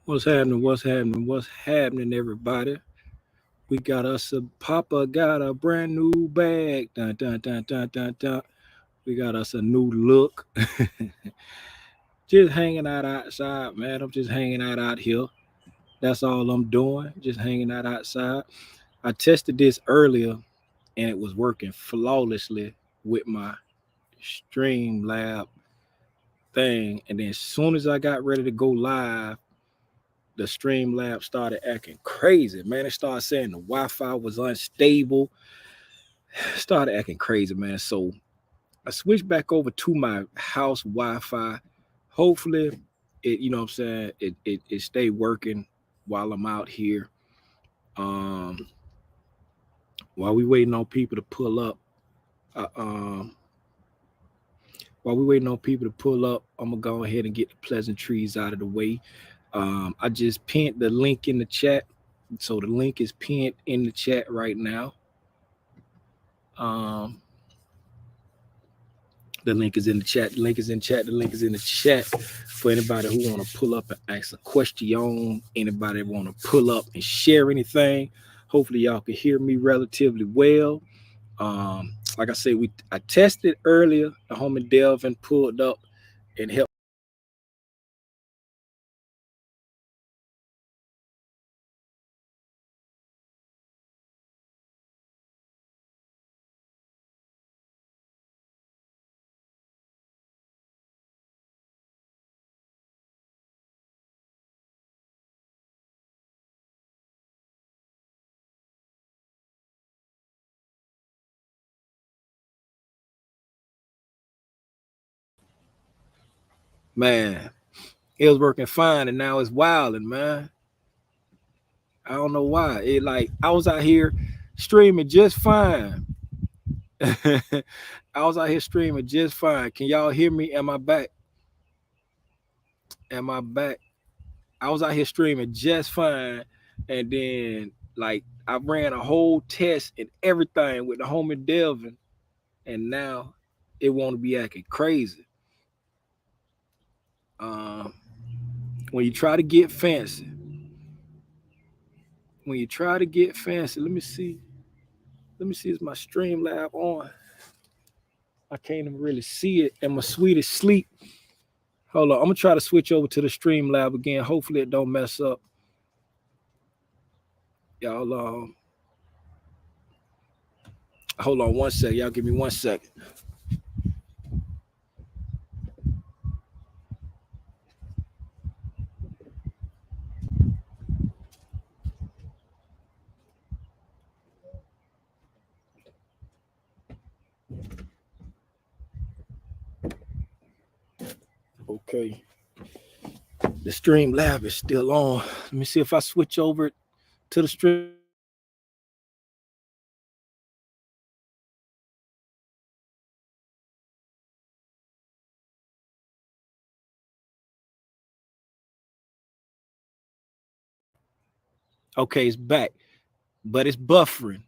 What's happening? What's happening? What's happening, everybody? We got us a Papa got a brand new bag. Dun, dun, dun, dun, dun, dun. We got us a new look. Just hanging out outside, man. I'm just hanging out here. That's all I'm doing. Just hanging out outside. I tested this earlier and it was working flawlessly with my Stream Lab thing. And then as soon as I got ready to go live, the Streamlab started acting crazy, man. It started saying the Wi-Fi was unstable. Started acting crazy, man. So I switched back over to my house Wi-Fi. Hopefully, it you know what I'm saying it stay working while I'm out here. Um, while we waiting on people to pull up. Uh, um, while we waiting on people to pull up, I'm gonna go ahead and get the pleasantries out of the way. I just pinned the link in the chat. So the link is pinned in the chat right now. Um, the link is in the chat. The link is in chat. The link is in the chat for anybody who want to pull up and ask a question. Anybody want to pull up and share anything. Hopefully y'all can hear me relatively well. Like I said, I tested earlier. The homie Delvin pulled up and helped. Man, it was working fine, and now it's wilding, man. I don't know why. It like I was out here streaming just fine. I was out here streaming just fine. Can y'all hear me? Am I back? Am I back? I was out here streaming just fine, and then like I ran a whole test and everything with the homie Delvin, and now it want to be acting crazy. Um, when you try to get fancy, when you try to get fancy, let me see. Let me see. Is my stream lab on? I can't even really see it. And my sweet is sleep. Hold on. I'm gonna try to switch over to the stream lab again. Hopefully it don't mess up. Y'all hold on one second. Y'all give me 1 second. Okay. The stream lab is still on. Let me see if I switch over to the stream. Okay, it's back, but it's buffering.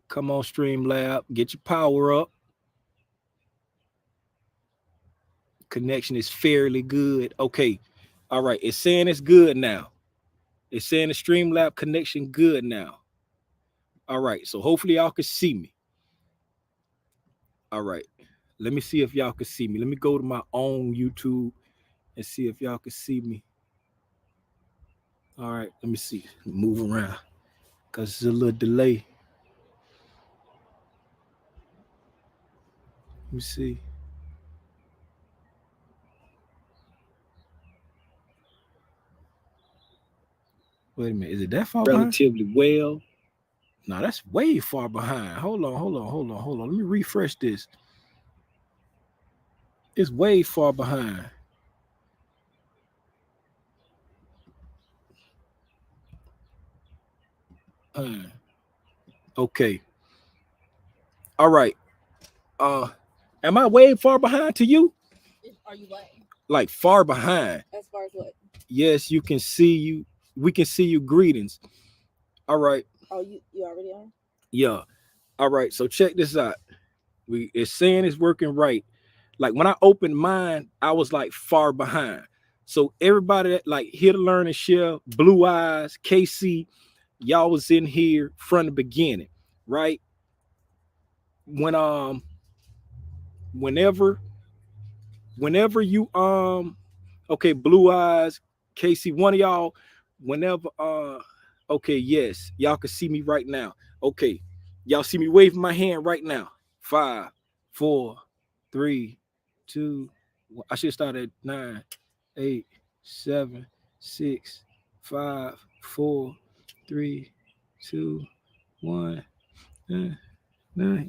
Come on, Streamlab, get your power up. Connection is fairly good. Okay, all right. It's saying it's good now. It's saying the Streamlab connection good now. All right, so hopefully y'all can see me. All right, let me see if y'all can see me. Let me go to my own YouTube and see if y'all can see me. All right, let me see. Move around because it's a little delay. Let me see. Wait a minute. Is it that far behind? Relatively well. No, that's way far behind. Hold on. Let me refresh this. It's way far behind. Okay. All right. Am I way far behind to you? Are you what? Like far behind. As far as what? Yes, you can see you. We can see you. Greetings. All right. Oh, you already on? Yeah. All right. So check this out. It's saying it's working right. Like when I opened mine, I was like far behind. So everybody that like here to learn and share, Blue Eyes, KC, y'all was in here from the beginning, right? When whenever you okay, Blue Eyes, Casey, one of y'all, whenever okay, yes, y'all can see me right now. Okay, y'all see me waving my hand right now. 5, 4, 3, 2. I should start at 9, 8, 7, 6, 5, 4, 3, 2, 1.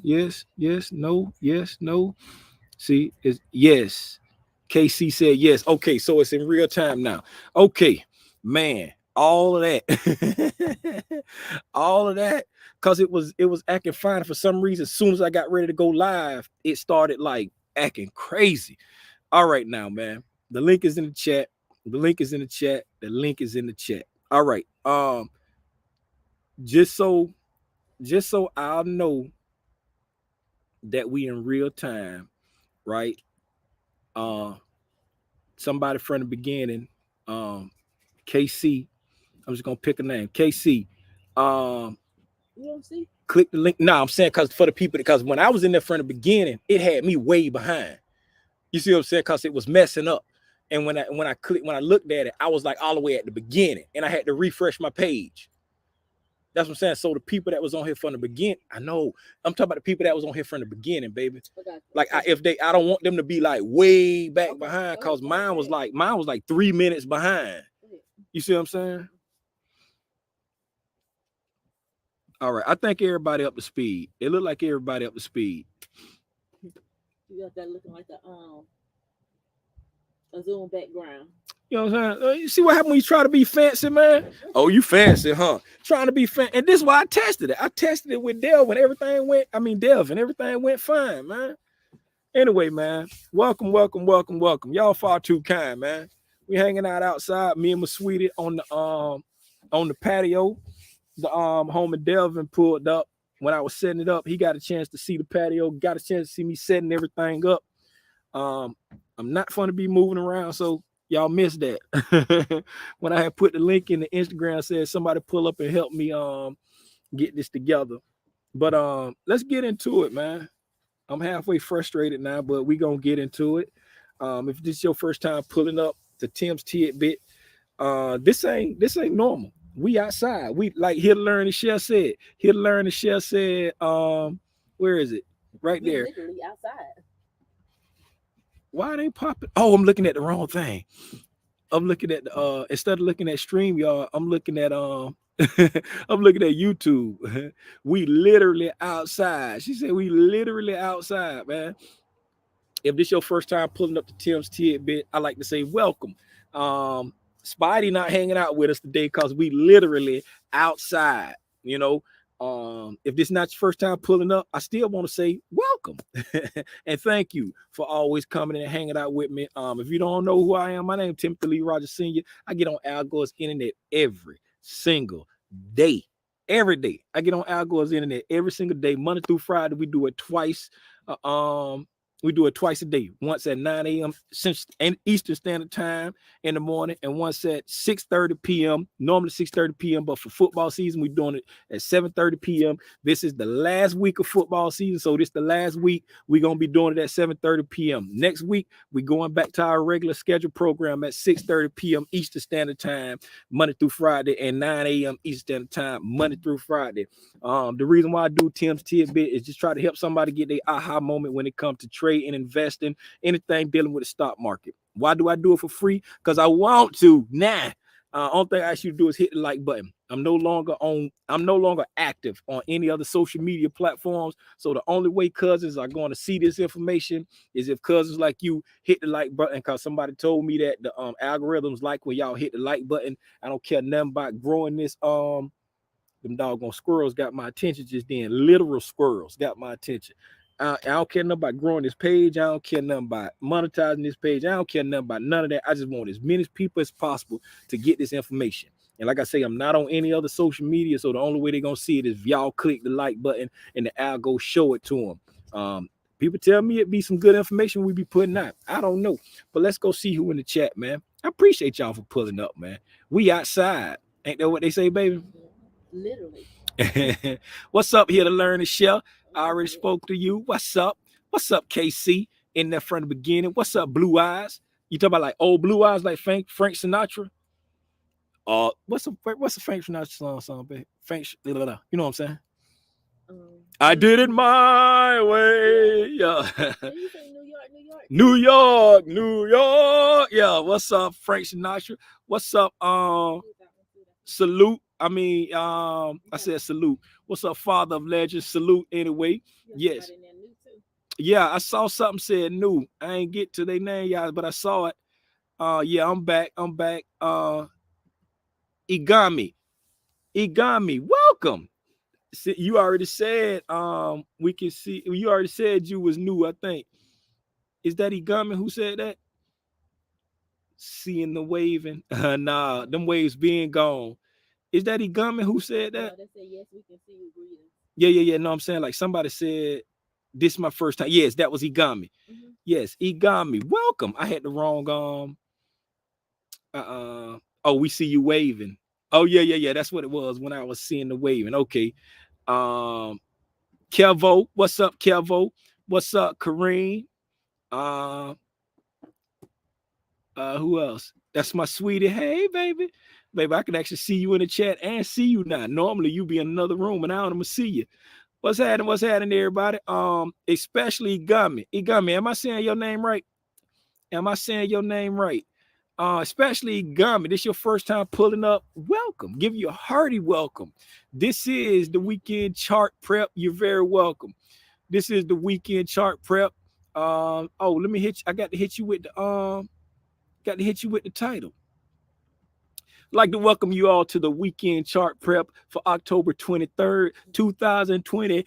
Yes, yes, no, yes, no. See, it's yes. KC said yes. Okay, so it's in real time now. Okay, man, all of that, all of that, because it was acting fine for some reason. As soon as I got ready to go live, it started like acting crazy. All right, now, man, the link is in the chat. The link is in the chat. The link is in the chat. All right. Just so I'll know that we in real time, right? Uh, somebody from the beginning, KC. I'm just gonna pick a name, KC. Um, You don't see? Click the link. No, I'm saying because for the people, because when I was in there from the beginning, it had me way behind. You see what I'm saying? Because it was messing up. And when I looked at it, I was like all the way at the beginning, and I had to refresh my page. That's what I'm saying. So the people that was on here from the beginning, I know I'm talking about the people that was on here from the beginning, baby. Okay. Like I don't want them to be like way back Okay. behind, because Okay. mine was like 3 minutes behind. You see what I'm saying? All right, I think everybody up to speed. It looked like everybody up to speed. You got that looking like a Zoom background. You know what I'm saying? You see what happened when you try to be fancy, man? Oh, you fancy, huh? Trying to be fancy. And this is why I tested it. I tested it with Dev when everything went, Dev, and everything went fine, man. Anyway, man, welcome. Y'all far too kind, man. We hanging out outside, me and my sweetie on the patio. The home of Delvin pulled up. When I was setting it up, he got a chance to see the patio, got a chance to see me setting everything up. I'm not fun to be moving around, so y'all missed that. When I had put the link in the Instagram, said somebody pull up and help me get this together. But let's get into it, man. I'm halfway frustrated now, but we gonna get into it. If this is your first time pulling up to Tim's Tidbit, this ain't normal. We outside. We like here to learn. The chef said. Here to learn. The chef said. Where is it? Right there. Literally outside. Why it ain't popping? Oh, I'm looking at the wrong thing. I'm looking at the instead of looking at StreamYard, I'm looking at I'm looking at YouTube. We literally outside. She said we literally outside, man. If this your first time pulling up to Tim's Tidbit, I like to say welcome. Spidey not hanging out with us today because we literally outside, you know. If this not your first time pulling up, I still want to say welcome and thank you for always coming and hanging out with me. If you don't know who I am, my name is Timothy Lee Rogers Sr. I get on Al Gore's internet every single day. Every day. I get on Al Gore's internet every single day, Monday through Friday. We do it twice. We do it twice a day, once at 9 a.m. Eastern Standard Time in the morning, and once at 6:30 p.m., normally 6:30 p.m., but for football season, we're doing it at 7:30 p.m. This is the last week of football season, so this is the last week. We're going to be doing it at 7:30 p.m. Next week, we're going back to our regular schedule program at 6:30 p.m. Eastern Standard Time, Monday through Friday, and 9 a.m. Eastern Standard Time, Monday through Friday. The reason why I do Tim's Tidbit is just try to help somebody get their aha moment when it comes to trade and investing, anything dealing with the stock market. Why do I do it for free? Because I want to. Only thing I ask you to do is hit the like button. I'm no longer active on any other social media platforms. So the only way cousins are going to see this information is if cousins like you hit the like button, because somebody told me that the algorithms like when y'all hit the like button. I don't care nothing about growing this them doggone squirrels got my attention just then. Literal squirrels got my attention. I don't care nothing about growing this page. I don't care nothing about monetizing this page. I don't care nothing about none of that. I just want as many people as possible to get this information. And like I say, I'm not on any other social media, so the only way they're going to see it is if y'all click the like button and the algo show it to them. People tell me it'd be some good information we be putting out. I don't know. But let's go see who in the chat, man. I appreciate y'all for pulling up, man. We outside. Ain't that what they say, baby? Literally. What's up here to learn and share? I'm I over already it. spoke to you. What's up? What's up, KC? In there from the beginning. What's up, Blue Eyes? You talk about like old Blue Eyes, like Frank Sinatra? What's the Frank Sinatra song, baby? You know what I'm saying? I You, did it my yeah. way. Yeah. Did you say New York, New York New too? York, New York. Yeah. What's up, Frank Sinatra? What's up, Use that one too. That's one. salute. I mean, You I have said salute. What's up, Father of Legends? Salute anyway. you have Yes. somebody in there new too. Yeah, I saw something said new. I ain't get to their name, y'all, but I saw it. Yeah, I'm back. I'm back. Igami. Igami, welcome. See, you already said we can see you already said you was new, I think. Is that Igami who said that? Seeing the waving. Nah, them waves being gone. Is that Igami who said No, that? they say yes, we can see you breathing. Yeah, yeah, yeah. No, I'm saying like somebody said this is my first time. Yes, that was Igami. Mm-hmm. Yes, Igami. Welcome. I had the wrong oh, we see you waving. Oh, yeah, yeah, yeah. That's what it was when I was seeing the waving. Okay. Um Kelvo, what's up, Kelvo? What's up, Kareem? Uh who else? That's my sweetie. Hey, baby. Baby, I can actually see you in the chat and see you now. Normally you be in another room and I don't even see you. What's happening? What's happening, everybody? Especially Igami. Igami, am I saying your name right? Am I saying your name right? Especially Igami. This your first time pulling up. Welcome. Give you a hearty welcome. This is the weekend chart prep. You're very welcome. This is the weekend chart prep. Oh, let me hit you. I got to hit you with the title. I'd like to welcome you all to the weekend chart prep for October 23rd, 2022.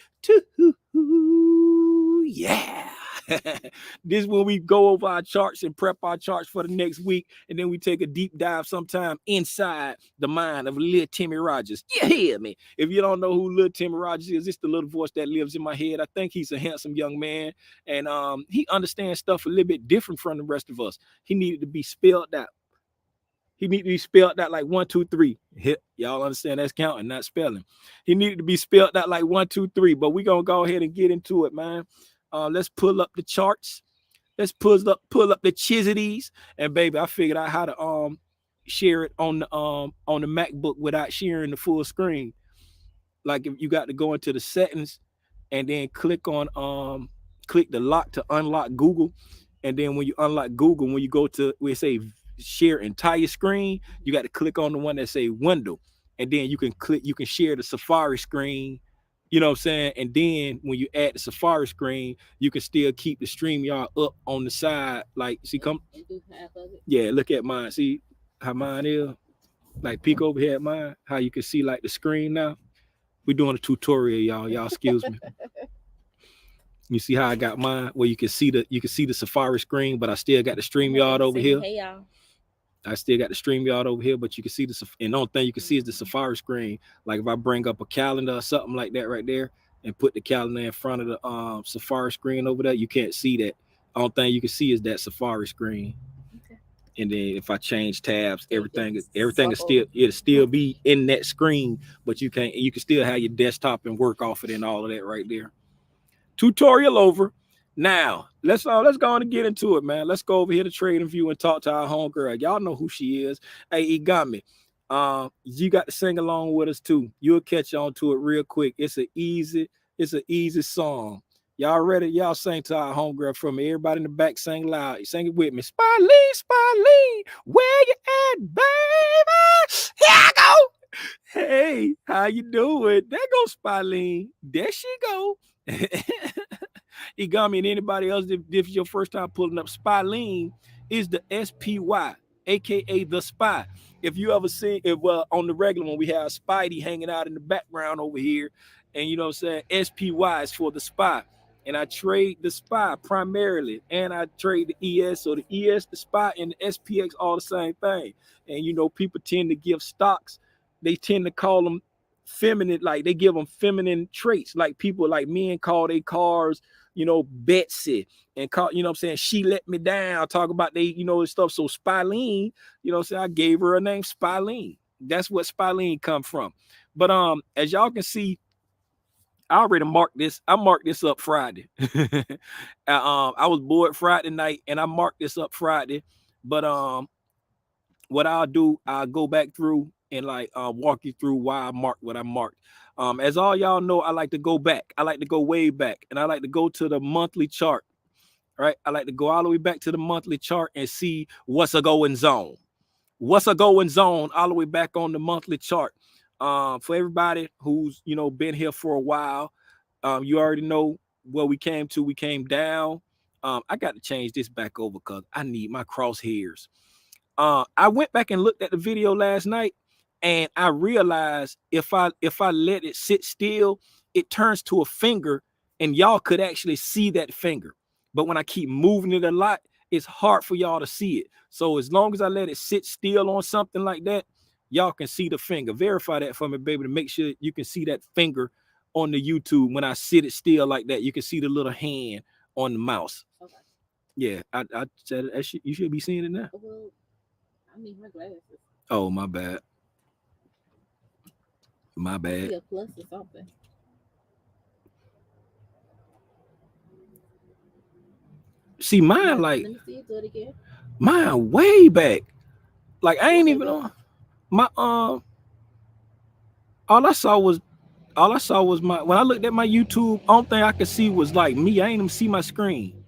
Yeah. This is when we go over our charts and prep our charts for the next week. And then we take a deep dive sometime inside the mind of Lil Timmy Rogers. You hear me? If you don't know who Lil Timmy Rogers is, it's the little voice that lives in my head. I think he's a handsome young man. And he understands stuff a little bit different from the rest of us. He needed to be spelled out. He needed to be spelled out like 1, 2, 3. Hit y'all understand that's counting, not spelling. He needed to be spelled out like 1, 2, 3. But we're gonna go ahead and get into it, man. Let's pull up the charts. Let's pull up the chizzities. And baby, I figured out how to share it on the MacBook without sharing the full screen. Like if you got to go into the settings and then click the lock to unlock Google. And then when you unlock Google, when you go to where it say share entire screen, you got to click on the one that say window. And then you can share the Safari screen. You know what I'm saying? And then when you add the Safari screen, you can still keep the StreamYard up on the side. Like, see, come, And do half of it. yeah, look at mine. See how mine is? Like, peek over here at mine, how you can see like the screen now. We're doing a tutorial, y'all. Y'all excuse me. You see how I got mine where you can see the Safari screen, but I still got the StreamYard over Say here. hey y'all. I still got the StreamYard over here, but you can see and the only thing you can see is the Safari screen. Like if I bring up a calendar or something like that right there and put the calendar in front of the Safari screen over there, you can't see that. The only thing you can see is that Safari screen. Okay. And then if I change tabs, So everything is it'll still be in that screen, but you can still have your desktop and work off it and all of that right there. Tutorial over. Now let's go on and get into it, man. Let's go over here to Trade and View and talk to our homegirl. Y'all know who she is. Hey, Igami, you got to sing along with us too. You'll catch on to it real quick. It's an easy song. Y'all ready? Y'all sing to our homegirl from me. Everybody in the back sing loud. Sing it with me. Spy where you at, baby? Here I go. Hey, how you doing? There goes Spyleen. There she go. Igami and anybody else, if it's your first time pulling up, Spyleen is the SPY, aka the Spy. If you ever seen it, well, on the regular one, we have Spidey hanging out in the background over here. And you know what I'm saying? SPY is for the Spy. And I trade the Spy primarily. And I trade the ES. So the ES, the Spy, and the SPX all the same thing. And you know, people tend to give stocks, they tend to call them feminine, like they give them feminine traits. Like people like men call their cars Betsy, and call, I'm saying, she let me down, talk about they, stuff. So Spyleen, I'm saying, I gave her a name, Spyleen. That's what Spyleen come from. But as y'all can see, I already marked this. I marked this up Friday. I was bored Friday night, and I marked this up Friday. But what I'll do, I'll go back through and like walk you through why I marked what I marked. As all y'all know, I like to go back. I like to go way back, and I like to go to the monthly chart. Right? I like to go all the way back to the monthly chart and see what's a going zone. What's a going zone all the way back on the monthly chart. For everybody who's been here for a while, you already know where we came to. We came down. I got to change this back over because I need my crosshairs. I went back and looked at the video last night, and I realized if I let it sit still, it turns to a finger, and y'all could actually see that finger. But when I keep moving it a lot, it's hard for y'all to see it. So as long as I let it sit still on something like that, y'all can see the finger. Verify that for me, baby, to make sure you can see that finger on the YouTube. When I sit it still like that, you can see the little hand on the mouse. Okay. Yeah, I said you should be seeing it now. Well, I need my glasses. Oh, my bad. My bad. I see a plus or something. See, mine like, let me see it, do it again. Mine way back. Like I ain't even on my all I saw was my, when I looked at my YouTube, only thing I could see was like me. I ain't even see my screen.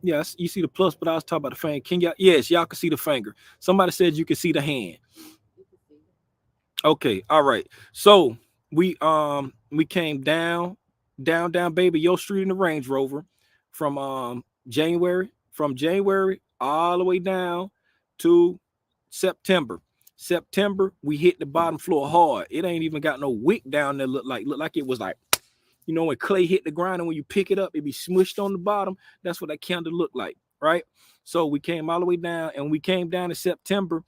Yes, you see the plus, but I was talking about the finger. Can y'all? Yes, y'all can see the finger. Somebody said you can see the hand. Okay, all right. So we came down, baby, your street in the Range Rover from January, all the way down to September. We hit the bottom floor hard. It ain't even got no wick down there. Look like it was like, when clay hit the ground and when you pick it up, it be smushed on the bottom. That's what that candle looked like, right? So we came all the way down, and we came down in September.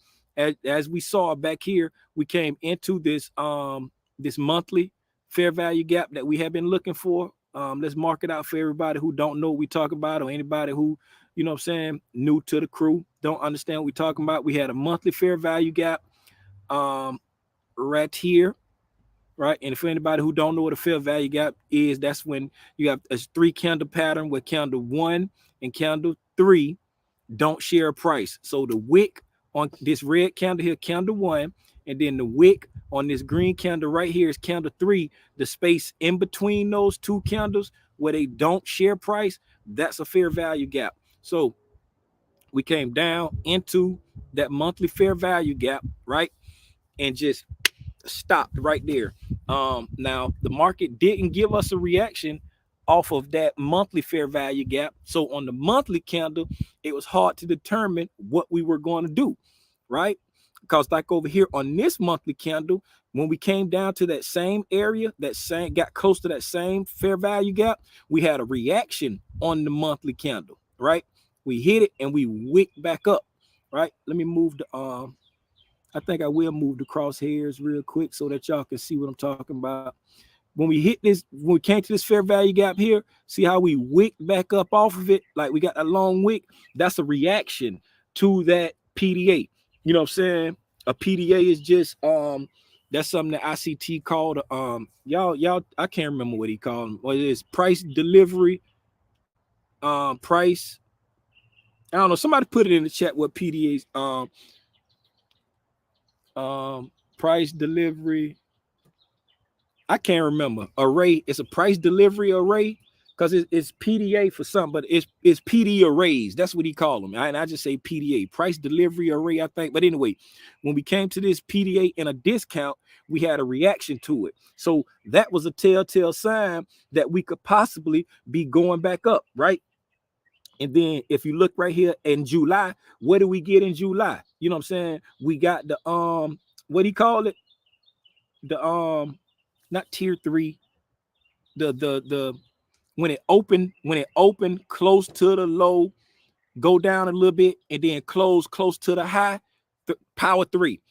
As we saw back here, we came into this this monthly fair value gap that we have been looking for. Let's mark it out for everybody who don't know what we talk about, or anybody who, new to the crew, don't understand what we're talking about. We had a monthly fair value gap right here. Right. And for anybody who don't know what a fair value gap is, that's when you have a 3 candle pattern where candle 1 and candle 3 don't share a price. So the wick on this red candle here, candle 1, and then the wick on this green candle right here is candle 3. The space in between those two candles where they don't share price, that's a fair value gap. So we came down into that monthly fair value gap, right? And just stopped right there. Now the market didn't give us a reaction off of that monthly fair value gap. So on the monthly candle, it was hard to determine what we were going to do, right? Because like over here on this monthly candle, when we came down to that same area, got close to that same fair value gap, we had a reaction on the monthly candle, right? We hit it and we wicked back up, right? Let me move the I think I will move the crosshairs real quick so that y'all can see what I'm talking about. When we came to this fair value gap here, see how we wicked back up off of it? Like we got a long wick. That's a reaction to that PDA. You know what I'm saying? A PDA is just that's something that ICT called y'all I can't remember what he called them. What it is, price delivery, price. I don't know. Somebody put it in the chat what PDAs price delivery. I can't remember. Array. It's a price delivery array because it's PDA for something, but it's PD arrays. That's what he called them. And I just say PDA, price delivery array, I think. But anyway, when we came to this PDA in a discount, we had a reaction to it. So that was a telltale sign that we could possibly be going back up, right? And then if you look right here in July, what do we get in July? You know what I'm saying? We got the what do you call it? The not tier 3. The when it opened close to the low, go down a little bit, and then close to the high. Power 3.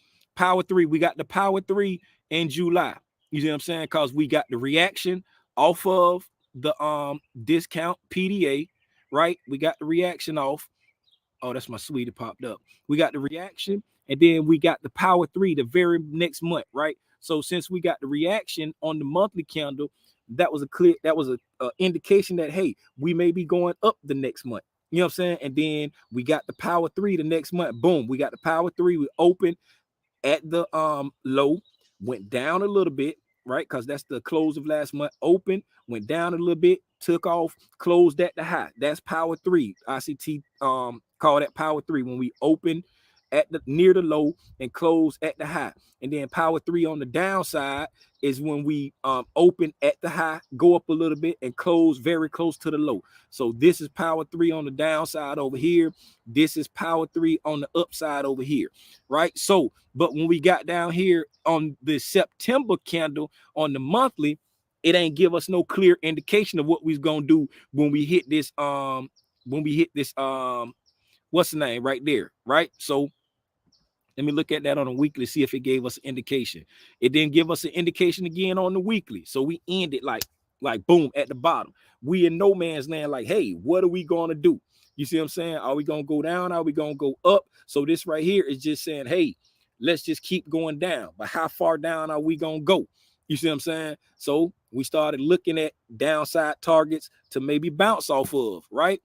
We got the power 3 in July. You see what I'm saying? Because we got the reaction off of the discount PDA, right? We got the reaction off. Oh, that's my sweetie popped up. We got the reaction, and then we got the power three the very next month, right? So since we got the reaction on the monthly candle, that was a clear, that was a indication that hey, we may be going up the next month. You know what I'm saying? And then we got the power three the next month. Boom, we got the power three. We open at the low, went down a little bit, right? Because that's the close of last month. Open, went down a little bit, took off, closed at the high. That's power three. ICT call that power three when we open at the near the low and close at the high. And then power three on the downside is when we open at the high, go up a little bit and close very close to the low. So this is power three on the downside over here. This is power three on the upside over here, right? So, but when we got down here on the September candle on the monthly, it ain't give us no clear indication of what we's gonna do when we hit this what's the name right there, right? So let me look at that on a weekly, see if it gave us an indication. It didn't give us an indication again on the weekly. So we ended like boom at the bottom. We in no man's land, like, hey, what are we gonna do? You see what I'm saying? Are we gonna go down? Are we gonna go up? So this right here is just saying, hey, let's just keep going down. But how far down are we gonna go? You see what I'm saying? So we started looking at downside targets to maybe bounce off of, right?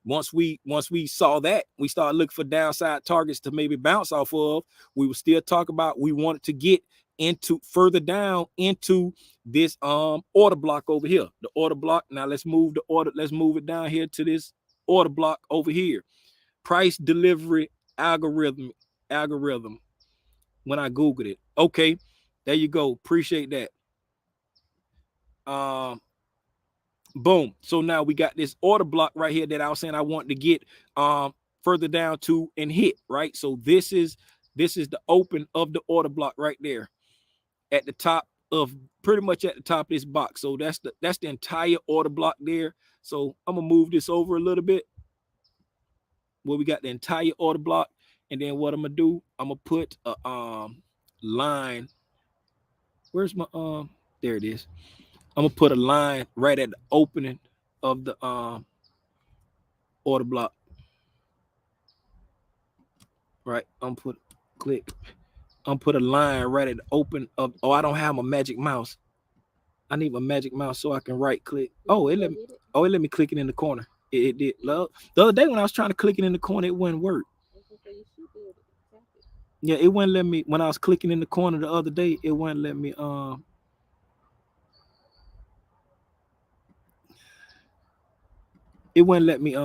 Once we saw that, we started looking for downside targets to maybe bounce off of. We would still talk about we wanted to get into further down into this order block over here. The order block. Now let's move the order. Let's move it down here to this order block over here. Price delivery algorithm. When I googled it, okay, there you go. Appreciate that. Boom. So now we got this order block right here that I was saying I want to get further down to and hit, right? So this is the open of the order block right there at the top of pretty much at the top of this box. So that's the entire order block there. So I'm gonna move this over a little bit where we got the entire order block, and then what I'm gonna do, I'm gonna put a line. Where's my there it is. I'm gonna put a line right at the opening of the order block. Right, I'm put click. I'm put a line right at the open of. Oh, I don't have my magic mouse. I need my magic mouse so I can right click. Oh, it let me. Oh, it let me click it in the corner. It did. Love. The other day when I was trying to click it in the corner, it wouldn't work. Yeah, it wouldn't let me when I was clicking in the corner the other day. It wouldn't let me. It wouldn't let me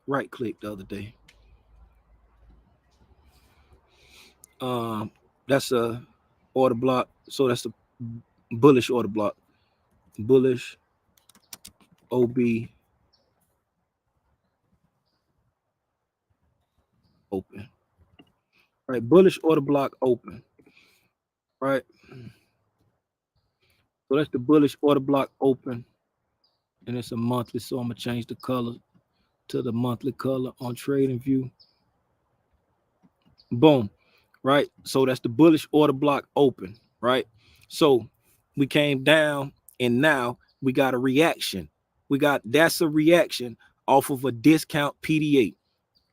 right click the other day. That's a order block. So that's a bullish order block. Bullish OB open. Right, bullish order block open. Right. So that's the bullish order block open. And it's a monthly. So I'm gonna change the color to the monthly color on trading view. Boom. Right. So that's the bullish order block open. Right. So we came down and now we got a reaction. That's a reaction off of a discount PDA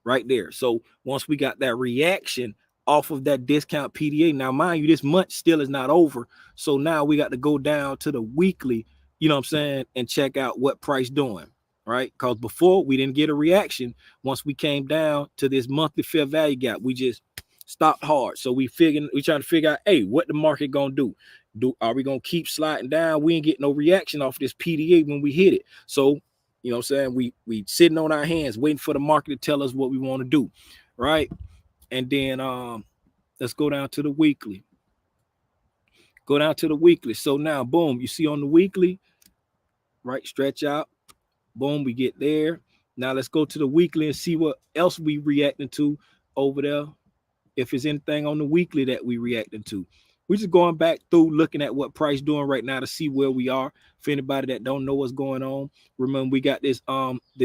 right there. So once we got that reaction off of that discount PDA, now mind you, this month still is not over. So now we got to go down to the weekly, you know what I'm saying, and check out what price doing, right? Because before we didn't get a reaction. Once we came down to this monthly fair value gap, we just stopped hard. So we trying to figure out, hey, what the market gonna do? Are we gonna keep sliding down? We ain't get no reaction off this PDA when we hit it. So you know what I'm saying? We sitting on our hands waiting for the market to tell us what we want to do, right? And then let's go down to the weekly. Go down to the weekly. So now, boom, you see on the weekly, right? Stretch out. Boom, we get there. Now let's go to the weekly and see what else we reacting to over there. If there's anything on the weekly that we reacting to. We're just going back through looking at what price doing right now to see where we are. For anybody that don't know what's going on, remember we got this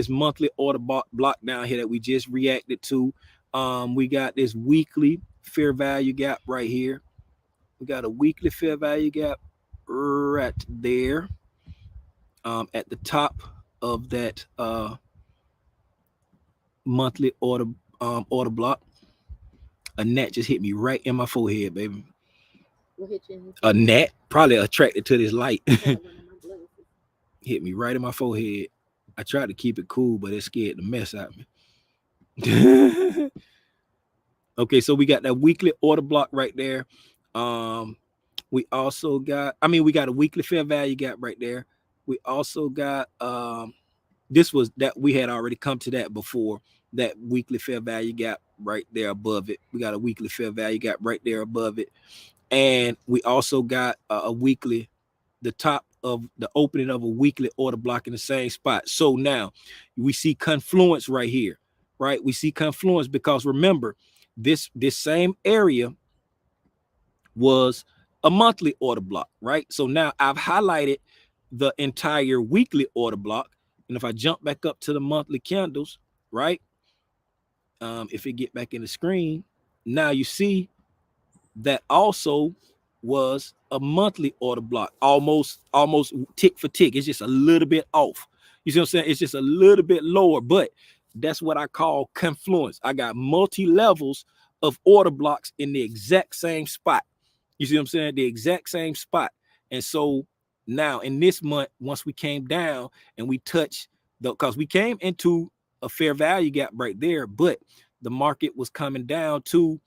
monthly order block down here that we just reacted to. We got this weekly fair value gap right here. We got a weekly fair value gap. right there, at the top of that monthly order block. A gnat just hit me right in my forehead, baby. What hit you in your A forehead? gnat, probably attracted to this light, I gotta run on my glasses. hit me right in my forehead. I tried to keep it cool, but it scared the mess out of me. Okay, so we got that weekly order block right there. Um, we also got, I mean, we got a weekly fair value gap right there. We also got this was that we had already come to that before, that weekly fair value gap right there above it. We got a weekly fair value gap right there above it. And we also got a weekly, the top of the opening of a weekly order block in the same spot. So now we see confluence right here, right? We see confluence because remember, this same area was a monthly order block, right? So now I've highlighted the entire weekly order block. And if I jump back up to the monthly candles, right? If it get back in the screen, now you see that also was a monthly order block, almost tick for tick. It's just a little bit off. You see what I'm saying? It's just a little bit lower, but that's what I call confluence. I got multi levels of order blocks in the exact same spot. You see what I'm saying? The exact same spot. And so now in this month, once we came down and we touched the, because we came into a fair value gap right there, but the market was coming down to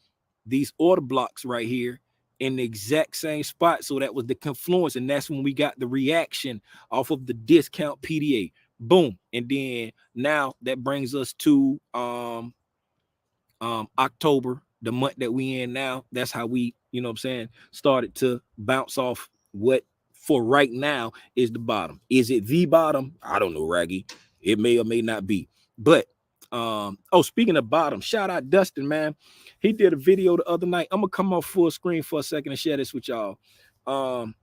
these order blocks right here in the exact same spot. So that was the confluence. And that's when we got the reaction off of the discount PDA. Boom. And then now that brings us to October, the month that we in now. That's how we, you know what I'm saying, started to bounce off what for right now is the bottom. Is it the bottom? I don't know, Raggy. It may or may not be. But oh, speaking of bottom, shout out Dustin, man. He did a video the other night. I'm gonna come off full screen for a second and share this with y'all. Um,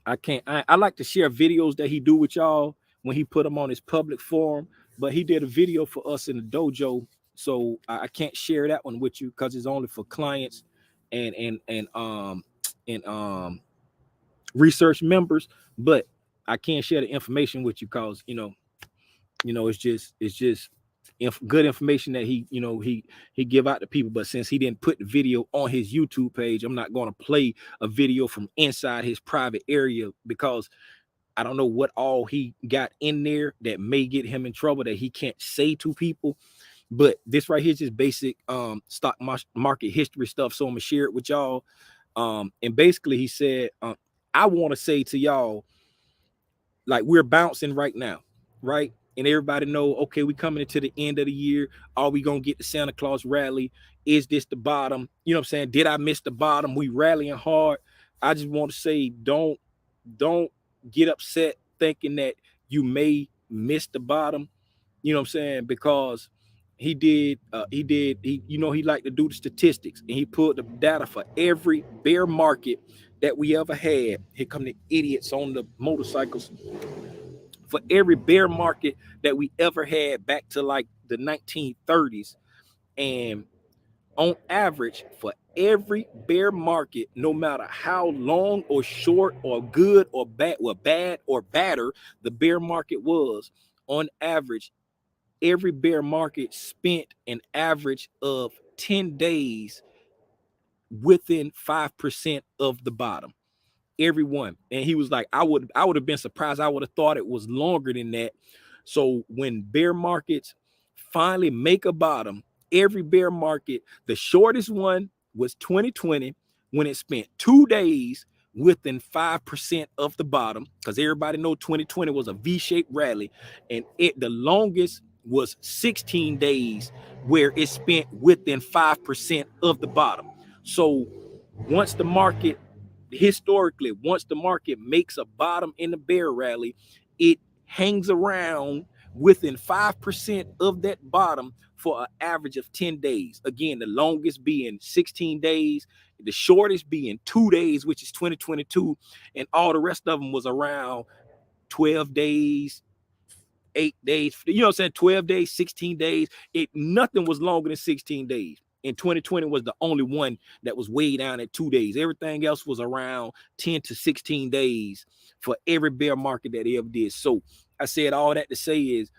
I can't. I like to share videos that he do with y'all when he put them on his public forum. But he did a video for us in the dojo, so I can't share that one with you because it's only for clients and research members. But I can't share the information with you because it's just good information that he give out to people. But since he didn't put the video on his YouTube page, I'm not going to play a video from inside his private area because I don't know what all he got in there that may get him in trouble that he can't say to people. But this right here is just basic stock market history stuff. So I'm gonna share it with y'all. And basically he said, I want to say to y'all, like, we're bouncing right now, right? And everybody know, okay, we coming into the end of the year. Are we gonna get the Santa Claus rally? Is this the bottom? You know what I'm saying? Did I miss the bottom? We rallying hard. I just want to say, don't get upset thinking that you may miss the bottom. You know what I'm saying? Because he liked to do the statistics and he pulled the data for every bear market that we ever had. Here come the idiots on the motorcycles. For every bear market that we ever had back to like the 1930s. And on average, for every bear market, no matter how long or short or good or bad, well, bad or badder the bear market was, on average, every bear market spent an average of 10 days within 5% of the bottom. Everyone. And he was like, I would have been surprised. I would have thought it was longer than that. So when bear markets finally make a bottom, every bear market, the shortest one was 2020 when it spent 2 days within 5% of the bottom, because everybody know 2020 was a V-shaped rally, and the longest was 16 days where it spent within 5% of the bottom. So once the market historically, once the market makes a bottom in the bear rally, it hangs around within 5% of that bottom for an average of 10 days. Again, the longest being 16 days, the shortest being 2 days, which is 2022, and all the rest of them was around 12 days, 8 days, you know what I'm saying? 12 days, 16 days. Nothing was longer than 16 days. And 2020 was the only one that was way down at 2 days. Everything else was around 10 to 16 days for every bear market that they ever did. So I said all that to say is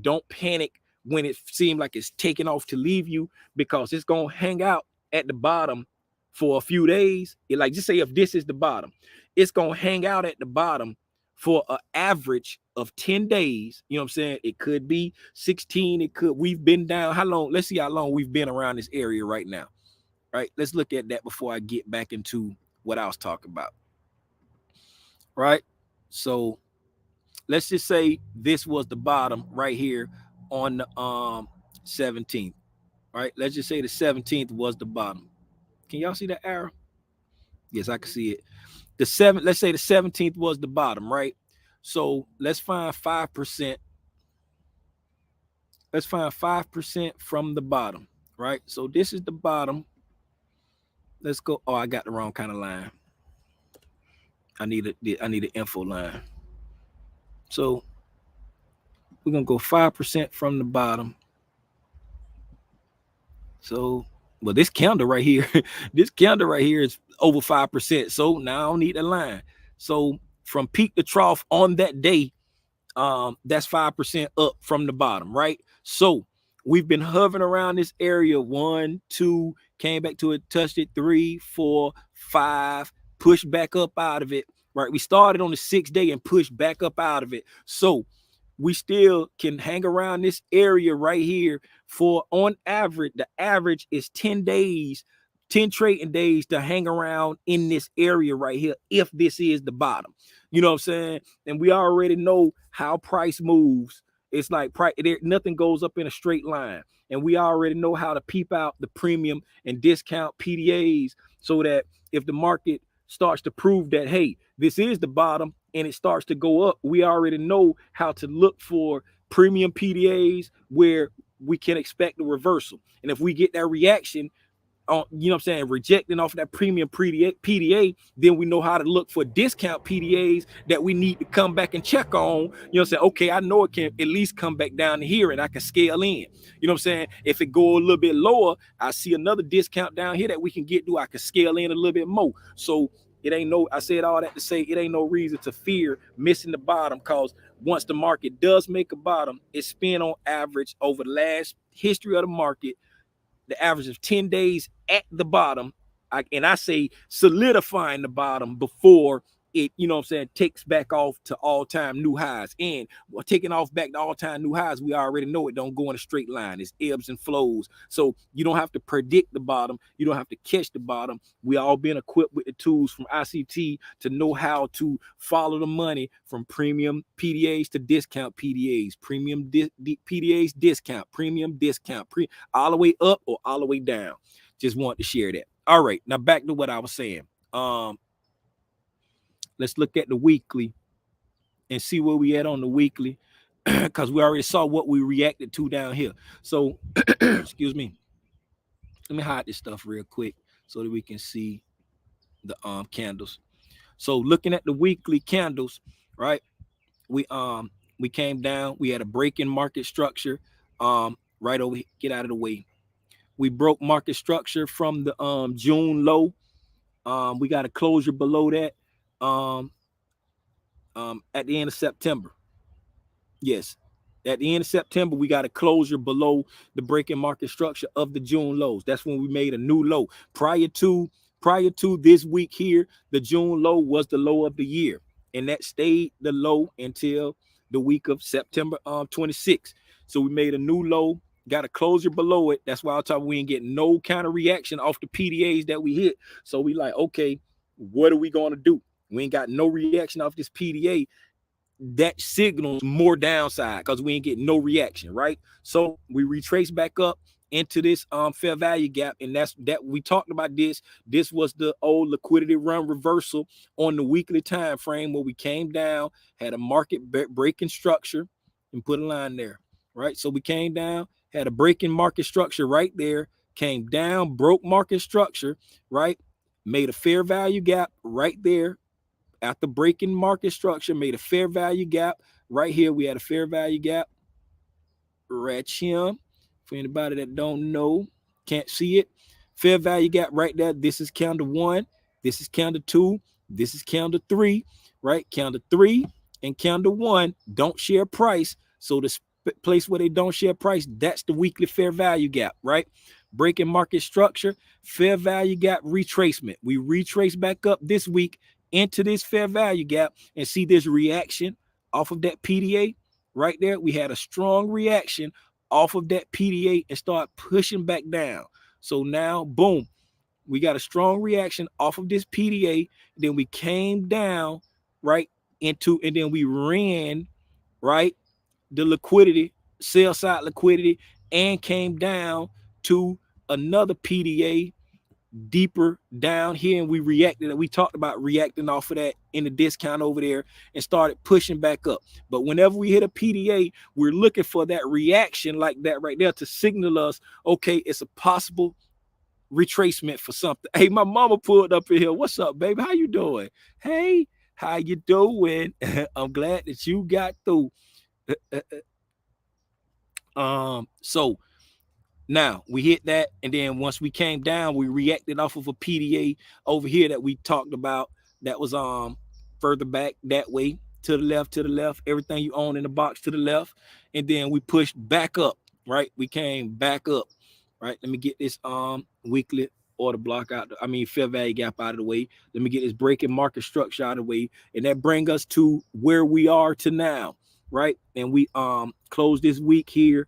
don't panic when it seems like it's taking off to leave you, because it's going to hang out at the bottom for a few days. Like, just say if this is the bottom, it's going to hang out at the bottom for an average of 10 days. You know what I'm saying? It could be 16. We've been down. How long? Let's see how long we've been around this area right now. Right. Let's look at that before I get back into what I was talking about. Right. So let's just say this was the bottom right here on the 17th. Right. Let's just say the 17th was the bottom. Can y'all see the arrow? Yes, I can see it. Let's say the 17th was the bottom, right? So let's find 5%. Let's find 5% from the bottom, right? So this is the bottom. Let's go. Oh, I got the wrong kind of line. I need an info line. So we're gonna go 5% from the bottom. So, well, this candle right here, is over 5%. So now I don't need a line. So from peak to trough on that day, that's 5% up from the bottom, right? So we've been hovering around this area. 1, 2, came back to it, touched it, 3, 4, 5, pushed back up out of it, right? We started on the 6th day and pushed back up out of it. So we still can hang around this area right here for, on average, the average is 10 days, 10 trading days to hang around in this area right here, if this is the bottom. You know what I'm saying? And we already know how price moves. It's like nothing goes up in a straight line. And we already know how to peep out the premium and discount PDAs, so that if the market starts to prove that, hey, this is the bottom and it starts to go up, we already know how to look for premium PDAs where we can expect a reversal. And if we get that reaction, you know what I'm saying, rejecting off of that premium PDA, then we know how to look for discount PDAs that we need to come back and check on. You know what I'm saying? Okay, I know it can at least come back down to here and I can scale in. You know what I'm saying? If it go a little bit lower, I see another discount down here that we can get to. I can scale in a little bit more. So I said all that to say it ain't no reason to fear missing the bottom, because once the market does make a bottom, it's been on average over the last history of the market, the average of 10 days at the bottom. I say solidifying the bottom before it, you know what I'm saying, takes back off to all-time new highs. And taking off back to all-time new highs, we already know it don't go in a straight line. It's ebbs and flows. So you don't have to predict the bottom. You don't have to catch the bottom. We all been equipped with the tools from ICT to know how to follow the money from premium PDAs to discount PDAs, premium PDAs, discount, premium, discount, all the way up or all the way down. Just want to share that. All right, now back to what I was saying. Let's look at the weekly and see where we at on the weekly, because we already saw what we reacted to down here. So, excuse me. Let me hide this stuff real quick so that we can see the candles. So, looking at the weekly candles, right? We came down. We had a break in market structure. Right over here. Get out of the way. We broke market structure from the June low. We got a closure below that. At the end of September. Yes. At the end of September, we got a closure below the breaking market structure of the June lows. That's when we made a new low. Prior to this week here, the June low was the low of the year. And that stayed the low until the week of September 26th. So we made a new low, got a closure below it. That's why I thought we ain't getting no kind of reaction off the PDAs that we hit. So we like, okay, what are we going to do? We ain't got no reaction off this PDA. That signals more downside because we ain't getting no reaction, right? So we retrace back up into this fair value gap, and that we talked about this. This was the old liquidity run reversal on the weekly time frame, where we came down, had a market breaking structure, and put a line there, right? So we came down, had a breaking market structure right there, came down, broke market structure, right? Made a fair value gap right there. After breaking market structure, made a fair value gap right here. We had a fair value gap right here. For anybody that don't know, Can't see it. Fair value gap right there. This is candle 1. This is candle 2. This is candle 3. Right? Candle 3 and candle 1 don't share price. So the place where they don't share price, that's the weekly fair value gap, right? Breaking market structure, fair value gap retracement. We retrace back up this week into this fair value gap and see this reaction off of that PDA right there. We had a strong reaction off of that PDA and start pushing back down. So now, boom, we got a strong reaction off of this PDA. Then we came down right into, and then we ran right the liquidity, sell side liquidity, and came down to another PDA deeper down here, and we reacted, and we talked about reacting off of that in the discount over there and started pushing back up. But whenever we hit a PDA, we're looking for that reaction like that right there to signal us, okay, it's a possible retracement for something. Hey, my mama pulled up in here. What's up, baby? How you doing? Hey, how you doing? I'm glad that you got through. So now we hit that, and then once we came down, we reacted off of a PDA over here that we talked about. That was further back that way, to the left, everything you own in the box to the left, and then we pushed back up. Right, we came back up. Right, let me get this weekly order block out. I mean fair value gap out of the way. Let me get this breaking market structure out of the way, and that brings us to where we are to now. Right, and we close this week here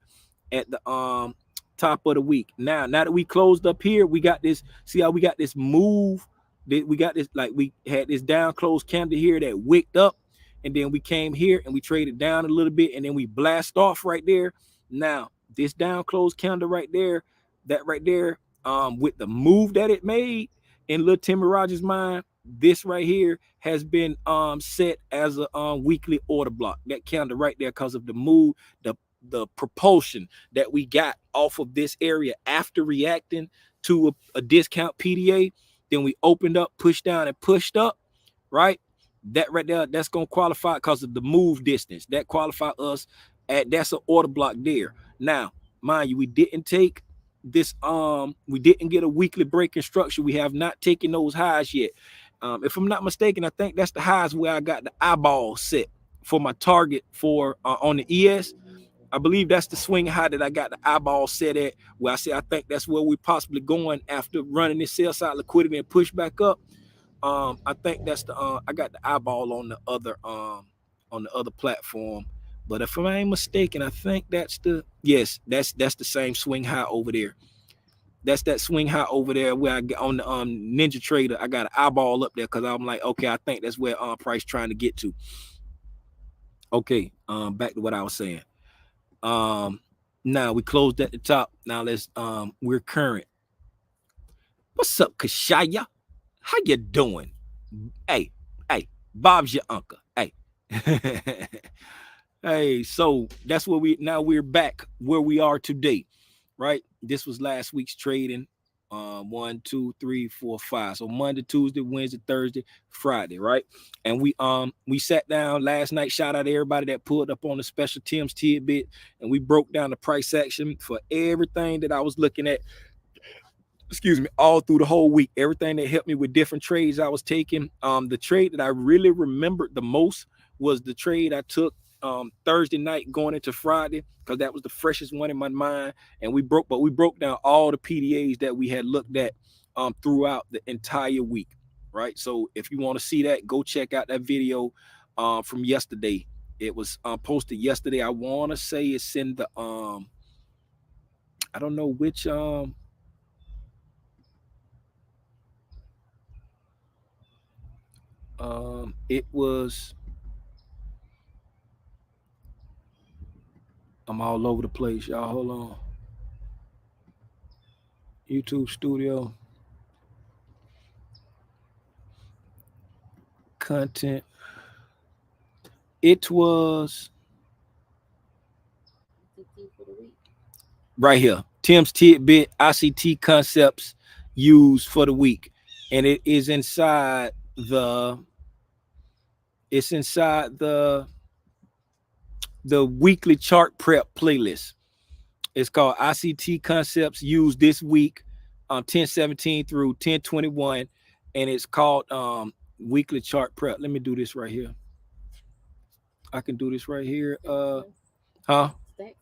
at the top of the week. Now that we closed up here, we got this. See how we got this move? We got this, like we had this down close candle here that wicked up, and then we came here and we traded down a little bit, and then we blast off right there. Now this down close candle right there, that right there, with the move that it made in Lil Timmy Rogers' mind, this right here has been set as a weekly order block. That candle right there, because of the move, the propulsion that we got off of this area after reacting to a discount PDA. Then we opened up, pushed down, and pushed up, right? That right there, that's gonna qualify because of the move distance. That qualify us at, that's an order block there. Now, mind you, we didn't take this, we didn't get a weekly breaking structure. We have not taken those highs yet. If I'm not mistaken, I think that's the highs where I got the eyeball set for my target for on the ES. I believe that's the swing high that I got the eyeball set at, where I say I think that's where we possibly going after running this sell side liquidity and push back up. I think that's the I got the eyeball on the other platform. But if I ain't mistaken, I think that's the, yes, that's the same swing high over there. That's that swing high over there where I get on the Ninja Trader. I got an eyeball up there because I'm like, okay, I think that's where price trying to get to. Okay, back to what I was saying. Now we closed at the top. Now let's we're current. What's up, Kashaya? How you doing? Hey, Bob's your uncle. Hey. Hey, so that's where we're back where we are today, right? This was last week's trading. 1, 2, 3, 4, 5. So Monday, Tuesday, Wednesday, Thursday, Friday, right? And we sat down last night. Shout out to everybody that pulled up on the special Tim's Tidbit, and we broke down the price action for everything that I was looking at. Excuse me, all through the whole week. Everything that helped me with different trades I was taking. The trade that I really remembered the most was the trade I took Thursday night going into Friday, because that was the freshest one in my mind. And we broke down all the PDAs that we had looked at throughout the entire week, right? So if you want to see that, go check out that video from yesterday. It was posted yesterday. I want to say it's in the I don't know which it was, I'm all over the place, y'all. Hold on. YouTube Studio. Content. It was right here. Tim's Tidbit ICT concepts used for the week. And it is inside the weekly chart prep playlist. It's called ICT Concepts Used This Week, 1017 through 1021, and it's called Weekly Chart Prep. Let me do this right here. I can do this right here. Huh? Stacks.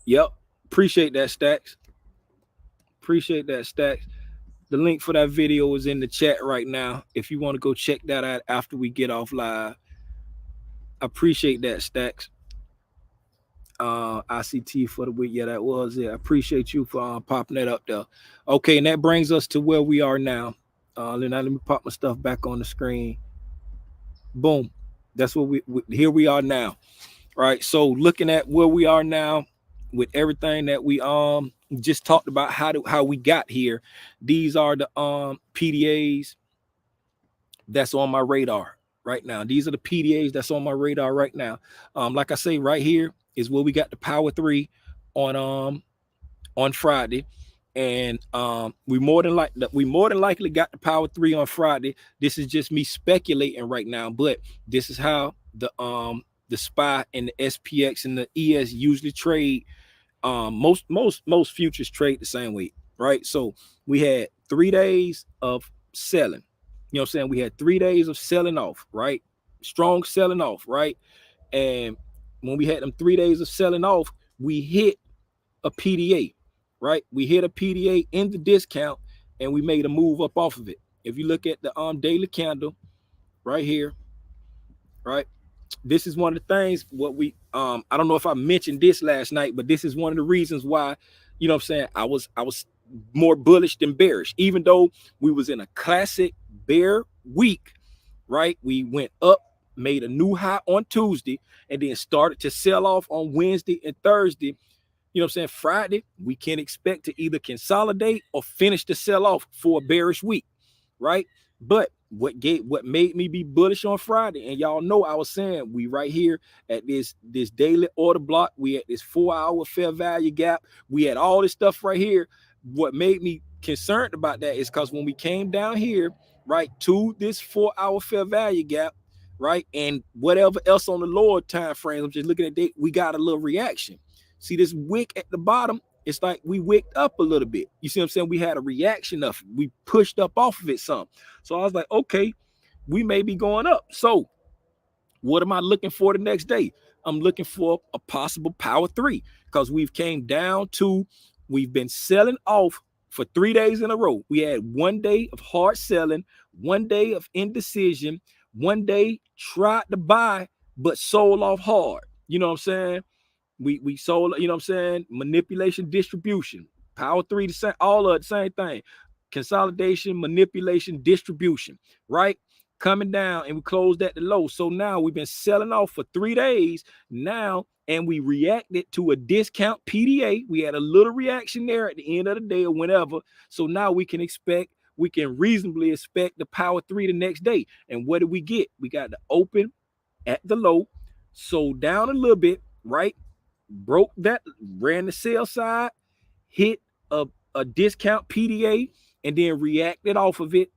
Yep. Appreciate that, Stacks. Appreciate that, Stacks. The link for that video is in the chat right now. If you want to go check that out after we get off live, I appreciate that, Stacks. ICT for the week. Yeah, that was it. I appreciate you for popping that up there. Okay, and that brings us to where we are now. Let me pop my stuff back on the screen. Boom. That's what here we are now. Right. So looking at where we are now with everything that we just talked about, how we got here. These are the PDAs that's on my radar right now. These are the PDAs that's on my radar right now. Like I say, right here is where we got the Power 3 on Friday. And we more than likely got the Power 3 on Friday. This is just me speculating right now, but this is how the SPY and the SPX and the ES usually trade. Most futures trade the same way, right? So we had 3 days of selling. You know what I'm saying? We had 3 days of selling off, right? Strong selling off, right? And when we had them 3 days of selling off, we hit a PDA, right? We hit a PDA in the discount and we made a move up off of it. If you look at the daily candle right here, right? This is one of the things what we I don't know if I mentioned this last night, but this is one of the reasons why, you know what I'm saying, I was more bullish than bearish, even though we was in a classic bear week, right? We went up, made a new high on Tuesday, and then started to sell off on Wednesday and Thursday. You know what I'm saying? Friday, we can expect to either consolidate or finish the sell off for a bearish week, right? But what made me be bullish on Friday, and y'all know I was saying we right here at this daily order block, we at this 4-hour fair value gap, we had all this stuff right here. What made me concerned about that is because when we came down here, right, to this 4-hour fair value gap, right, and whatever else on the lower time frames, I'm just looking at that, we got a little reaction. See this wick at the bottom? It's like we wicked up a little bit. You see what I'm saying? We had a reaction of it. We pushed up off of it some. So I was like, okay, we may be going up. So what am I looking for the next day? I'm looking for a possible Power 3 because we've been selling off for 3 days in a row. We had 1 day of hard selling, 1 day of indecision, 1 day tried to buy, but sold off hard. You know what I'm saying? We sold, you know what I'm saying? Manipulation, distribution, Power 3, the same, all of the same thing. Consolidation, manipulation, distribution, right? Coming down, and we closed at the low. So now we've been selling off for 3 days now, and we reacted to a discount PDA. We had a little reaction there at the end of the day or whenever. So now we can reasonably expect the Power 3 the next day. And what did we get? We got the open at the low, sold down a little bit, right? Broke that, ran the sell side, hit a discount PDA, and then reacted off of it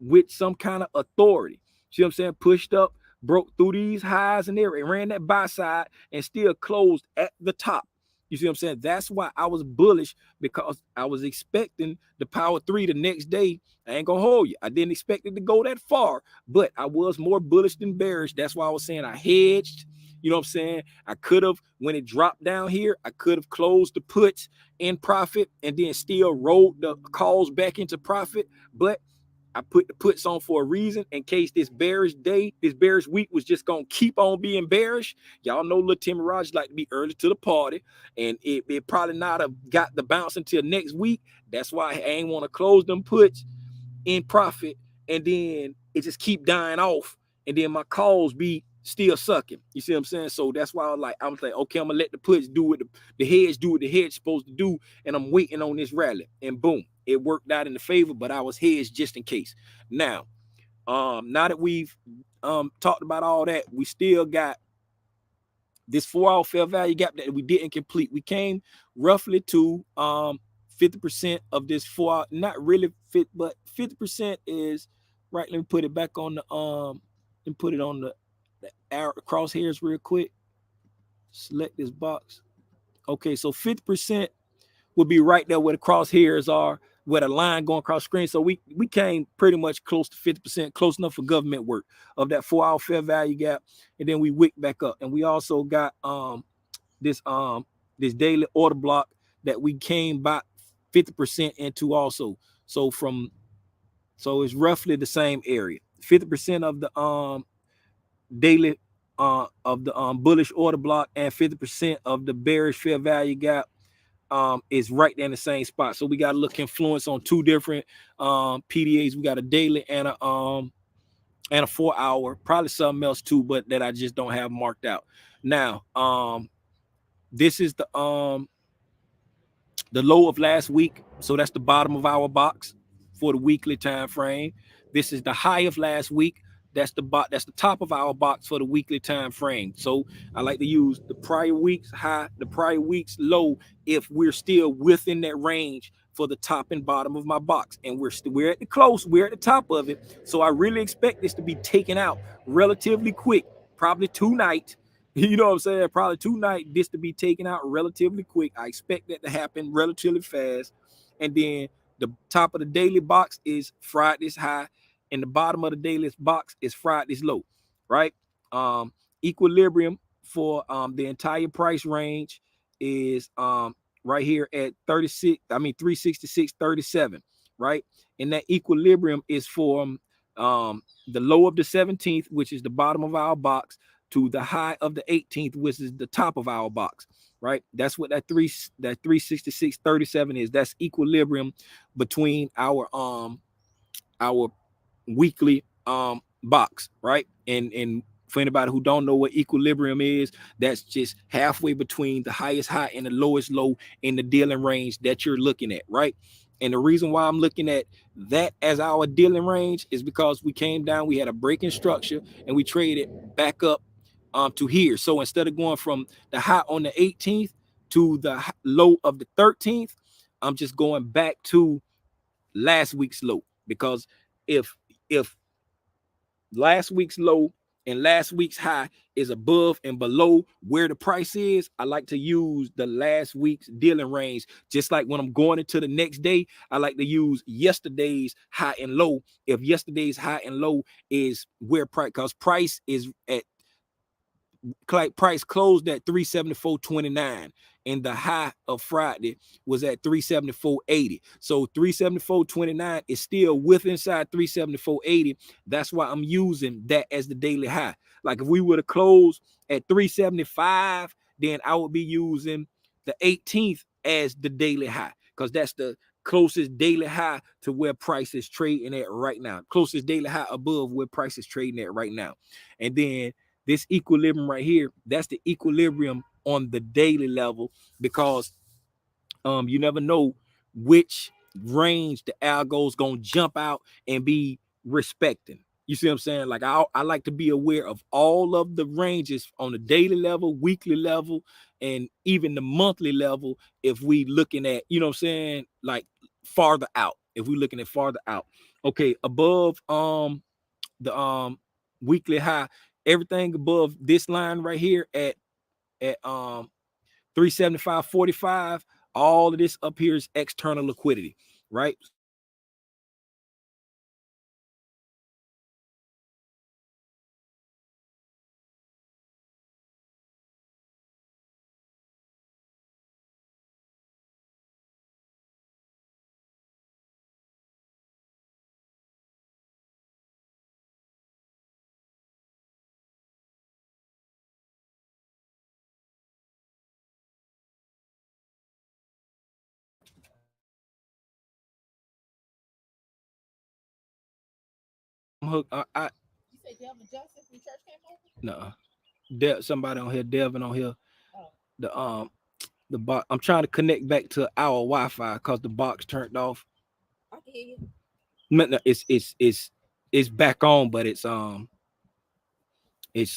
with some kind of authority. See what I'm saying? Pushed up, broke through these highs and there, and ran that buy side and still closed at the top. You see what I'm saying? That's why I was bullish, because I was expecting the Power 3 the next day. I ain't gonna hold you. I didn't expect it to go that far, but I was more bullish than bearish. That's why I was saying I hedged. You know what I'm saying? I could have, when it dropped down here, I could have closed the puts in profit and then still rolled the calls back into profit. But I put the puts on for a reason, in case this bearish week was just gonna keep on being bearish. Y'all know Lil Timmy like to be early to the party, and it probably not have got the bounce until next week. That's why I ain't want to close them puts in profit, and then it just keep dying off, and then my calls be still sucking. You see what I'm saying? So that's why I'm like, okay, I'm gonna let the puts do what the hedge do what the hedge supposed to do, and I'm waiting on this rally, and boom, it worked out in the favor, but I was hedged just in case. Now that we've talked about all that, we still got this 4-hour fair value gap that we didn't complete. We came roughly to 50% of this 4-hour, not really fit, but 50% is right. Let me put it back on the and put it on the arrow crosshairs real quick. Select this box. Okay, so 50% will be right there where the crosshairs are, where the line going across screen. So we came pretty much close to 50%, close enough for government work of that 4 hour fair value gap. And then we wick back up. And we also got this this daily order block that we came by 50% into also. So it's roughly the same area. 50% of the daily of the bullish order block and 50% of the bearish fair value gap is right there in the same spot. So we got to look influence on two different PDAs. We got a daily and a 4 hour, probably something else too, but that I just don't have marked out. Now, this is the low of last week. So that's the bottom of our box for the weekly time frame. This is the high of last week. That's the top of our box for the weekly time frame. So I like to use the prior week's high, the prior week's low, if we're still within that range for the top and bottom of my box. And we're at the close, we're at the top of it. So I really expect this to be taken out relatively quick, probably tonight. You know what I'm saying? Probably tonight, this to be taken out relatively quick. I expect that to happen relatively fast. And then the top of the daily box is Friday's high, and the bottom of the daily box is Friday's low, right? Equilibrium for the entire price range is right here at 366.37, right? And that equilibrium is for the low of the 17th, which is the bottom of our box, to the high of the 18th, which is the top of our box, right? That's what that 366.37 is. That's equilibrium between our weekly box, right? And for anybody who don't know what equilibrium is, that's just halfway between the highest high and the lowest low in the dealing range that you're looking at, right? And the reason why I'm looking at that as our dealing range is because we came down, we had a break in structure, and we traded back up to here. So instead of going from the high on the 18th to the low of the 13th, I'm just going back to last week's low, because if last week's low and last week's high is above and below where the price is, I like to use the last week's dealing range. Just like when I'm going into the next day, I like to use yesterday's high and low. If yesterday's high and low is where price, because price is at, like, price closed at 374.29, and the high of Friday was at 374.80. So 374.29 is still with inside 374.80. That's why I'm using that as the daily high. Like if we would have closed at 375, then I would be using the 18th as the daily high, because that's the closest daily high to where price is trading at right now. Closest daily high above where price is trading at right now. And then this equilibrium right here, that's the equilibrium on the daily level, because you never know which range the algo's gonna jump out and be respecting. You see what I'm saying? Like I like to be aware of all of the ranges on the daily level, weekly level, and even the monthly level. If we looking at, you know what I'm saying, like farther out. If we looking at farther out, okay, above the weekly high, everything above this line right here at 375.45, all of this up here is external liquidity, right? Hook, You say Delvin Joseph from church came over? no, somebody on here, Devin on here. Oh, The box. I'm trying to connect back to our Wi-Fi because the box turned off. I can hear you. No, it's back on, but it's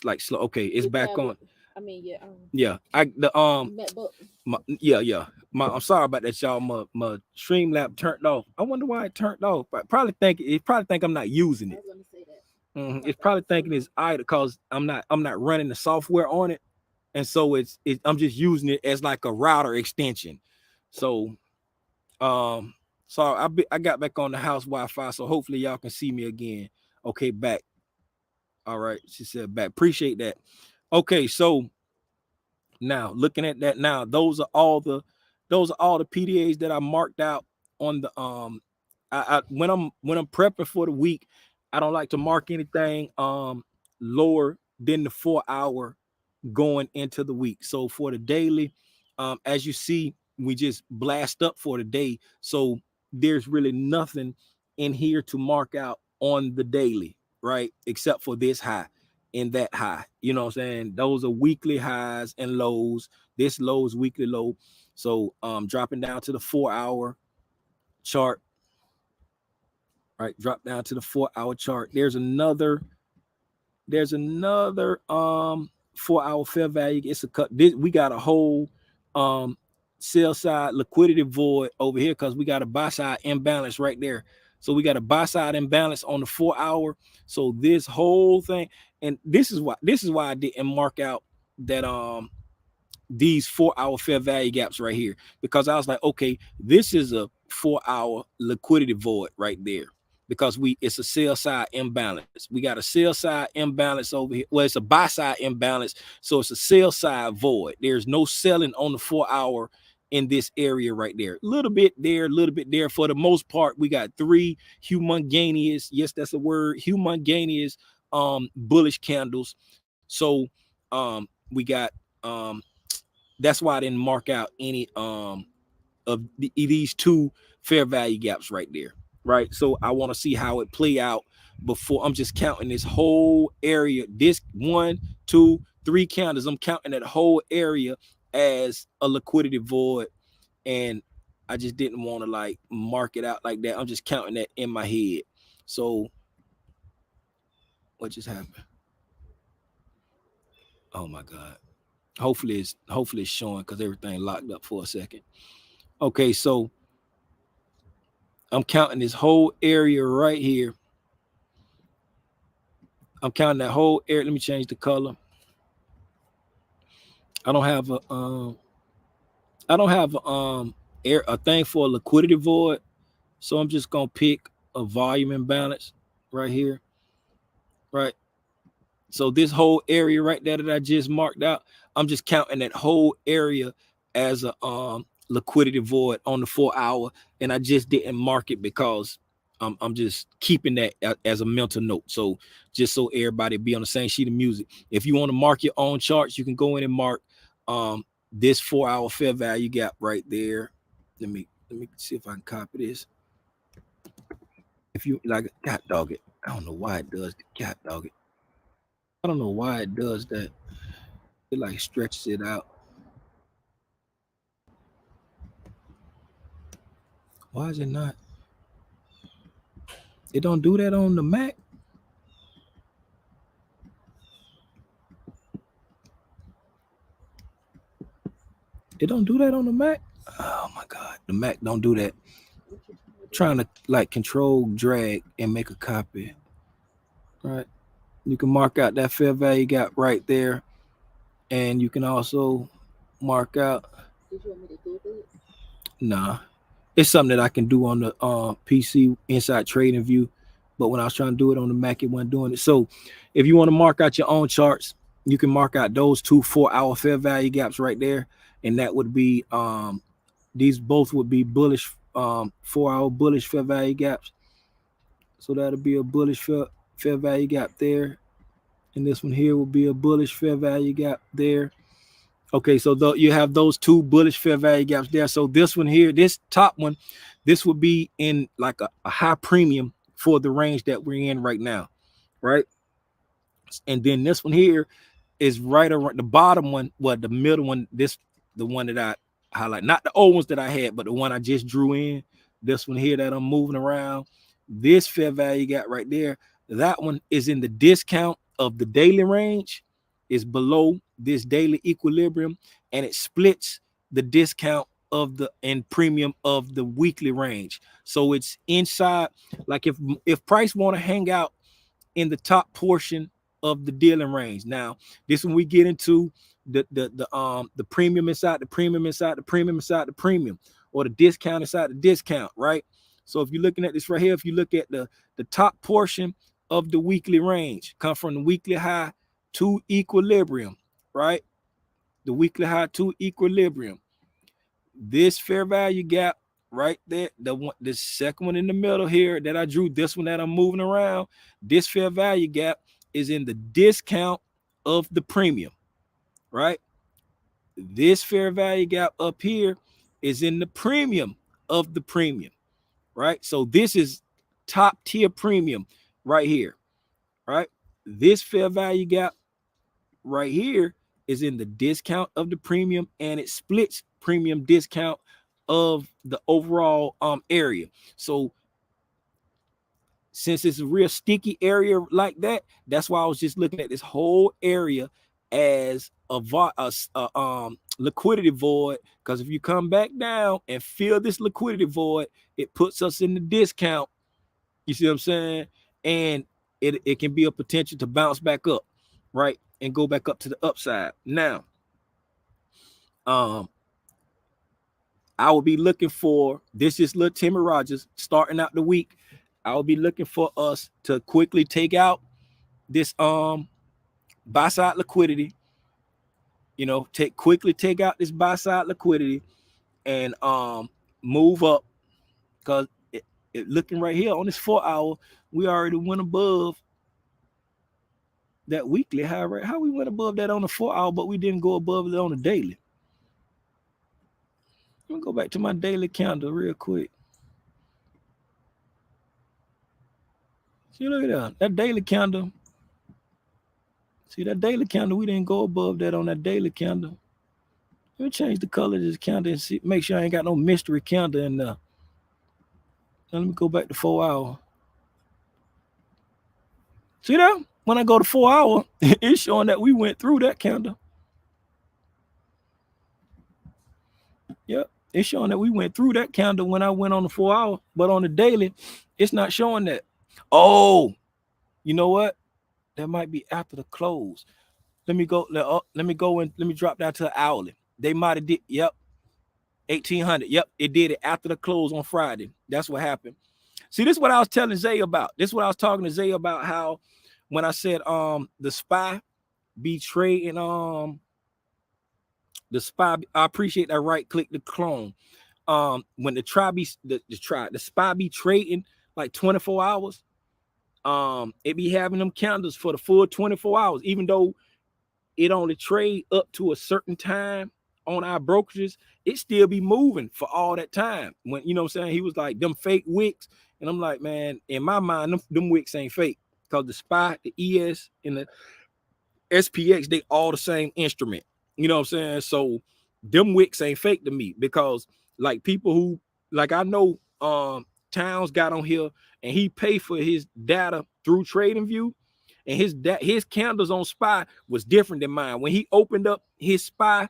like slow. Okay, it's Your back on. tablet. I mean, yeah. Yeah, MacBook. my I'm sorry about that, y'all. My Streamlab turned off. I wonder why it turned off. But probably think I'm not using I it. was gonna say that. I It's thought that probably was so thinking it's idle because I'm not running the software on it, and so I'm just using it as like a router extension. So um I got back on the house Wi-Fi, so hopefully y'all can see me again. Okay, back. All right, she said back. Appreciate that. Okay, so now looking at that now, those are all the PDAs that I marked out on the I when I'm prepping for the week, I don't like to mark anything lower than the 4 hour going into the week. So for the daily, as you see, we just blast up for the day. So there's really nothing in here to mark out on the daily, right? Except for this high and that high. You know what I'm saying? Those are weekly highs and lows. This low is weekly low. So dropping down to the 4 hour chart, right? Drop down to the 4 hour chart. There's another 4 hour fair value. It's a cut. We got a whole um sell side liquidity void over here because we got a buy side imbalance right there. So we got a buy side imbalance on the 4 hour. So this whole thing, and this is why I didn't mark out that these 4 hour fair value gaps right here, because I was like, okay, this is a 4 hour liquidity void right there, because it's a sell side imbalance. We got a sell side imbalance over here. Well, it's a buy side imbalance, so it's a sell side void. There's no selling on the 4 hour in this area right there. A little bit there, a little bit there. For the most part, we got three humongous, yes, that's a word, humongous bullish candles. So we got that's why I didn't mark out any these two fair value gaps right there, right? So I want to see how it play out before. I'm just counting this whole area, this 1, 2, 3 candles. I'm counting that whole area as a liquidity void, and I just didn't want to like mark it out like that. I'm just counting that in my head. So what just happened? Oh my god. Hopefully it's showing, because everything locked up for a second. Okay, so I'm counting this whole area right here. I'm counting that whole area. Let me change the color. I don't have a thing for a liquidity void. So I'm just gonna pick a volume imbalance right here. Right. So this whole area right there that I just marked out, I'm just counting that whole area as a liquidity void on the 4 hour, and I just didn't mark it because I'm just keeping that as a mental note. So just so everybody be on the same sheet of music. If you want to mark your own charts, you can go in and mark this 4 hour fair value gap right there. Let me see if I can copy this. If you like, God dog it, I don't know why it does. God dog it. I don't know why it does that. It like stretches it out. Why is it not? It don't do that on the Mac. It don't do that on the Mac. Oh my god, the Mac don't do that. I'm trying to like control drag and make a copy. Right. You can mark out that fair value gap right there, and you can also mark out. Did you want me to do it? Nah, it's something that I can do on the PC inside Trading View, but when I was trying to do it on the Mac, it wasn't doing it. So, if you want to mark out your own charts, you can mark out those two 4 hour fair value gaps right there, and that would be these both would be bullish 4 hour bullish fair value gaps. So that'll be a bullish fair value gap there, and this one here will be a bullish fair value gap there. Okay, so you have those two bullish fair value gaps there. So this one here, this top one, this would be in like a high premium for the range that we're in right now, right? And then this one here is right around the bottom one, well, the middle one, the one that I highlight, not the old ones that I had, but the one I just drew in, this one here that I'm moving around, this fair value gap right there, that one is in the discount of the daily range, is below this daily equilibrium, and it splits the discount of the and premium of the weekly range. So it's inside, like if price want to hang out, in the top portion of the dealing range. Now, this when we get into, we got to get into the weekly range. So this one here, this top one, this would be in like a high premium for the range that we're in right now, right? And then this one here is right around the bottom one, well, the middle one, this the one that I highlight, not the old ones that I had, but the one I just drew in, this one here that I'm moving around, this fair value gap right there is below this daily equilibrium, and it splits the discount of the premium of the weekly range. So it's inside, like if price want to hang out in the top portion the premium inside the premium inside the premium inside the premium, or the discount inside the discount, right? So if you're looking at this right here, if you look at the top portion of the weekly range, come from the weekly high to equilibrium, right? The weekly high to equilibrium. This fair value gap right there, the second one in the middle here that I drew, this one that I'm moving around, this fair value gap is in the discount of the premium, right? This fair value gap up here is in the premium of the premium, right? So this is top tier premium right here, right? This fair value gap right here is in the discount of the premium, and it splits premium discount of the overall area. So since it's a real sticky area like that, that's why I was just looking at this whole area as a liquidity void, because if you come back down and fill this liquidity void, it puts us in the discount. You see what I'm saying? And it can be a potential to bounce back up, right? And go back up to the upside. Now, I will be looking for, this is Lil Timmy Rogers starting out the week. I will be looking for us to quickly take out this buy side liquidity. You know, quickly take out this buy side liquidity and move up, because it looking right here on this 4 hour, we already went above that weekly high, right? How we went above that on the 4 hour, but we didn't go above it on the daily. Let me go back to my daily candle real quick. See, look at that daily candle. See that daily candle, we didn't go above that on that daily candle. Let me change the color of this candle and see, make sure I ain't got no mystery candle in there. Now let me go back to 4 hour. See that? When I go to 4 hour, it's showing that we went through that candle. Yep, it's showing that we went through that candle when I went on the 4 hour, but on the daily, it's not showing that. Oh, you know what? That might be after the close. Let me go. Let me go and let me drop down to the hourly. They might have did. Yep, 1800. Yep, it did it after the close on Friday. That's what happened. See, this is what I was telling Zay about. This is what I was talking to Zay about, how when I said the SPY be trading the SPY, I appreciate that right click the clone. When the SPY be trading like 24 hours, it be having them candles for the full 24 hours, even though it only trade up to a certain time on our brokerages, it still be moving for all that time. When, you know what I'm saying, he was like, them fake wicks. And I'm like, man, in my mind, them wicks ain't fake, because the SPY, the ES, and the SPX, they all the same instrument. You know what I'm saying? So them wicks ain't fake to me, because like people who, like I know Towns got on here and he paid for his data through TradingView, and his candles on SPY was different than mine. When he opened up his SPY,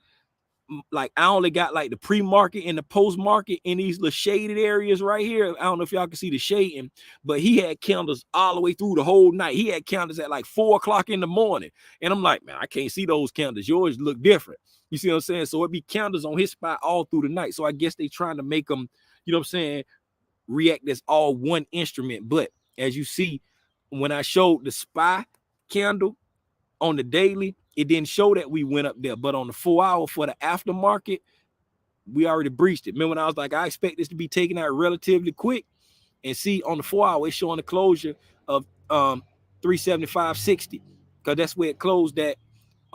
like I only got like the pre-market and the post-market in these little shaded areas right here. I don't know if y'all can see the shading, but he had candles all the way through the whole night. He had candles at like 4 o'clock in the morning. And I'm like, man, I can't see those candles. Yours look different. You see what I'm saying? So it be candles on his SPY all through the night. So I guess they trying to make them, you know what I'm saying, react as all one instrument. But as you see, when I showed the SPY candle on the daily, it didn't show that we went up there, but on the 4 hour for the aftermarket, we already breached it. Remember when I was like, I expect this to be taken out relatively quick, and see on the 4 hour, it's showing the closure of 375.60, because that's where it closed at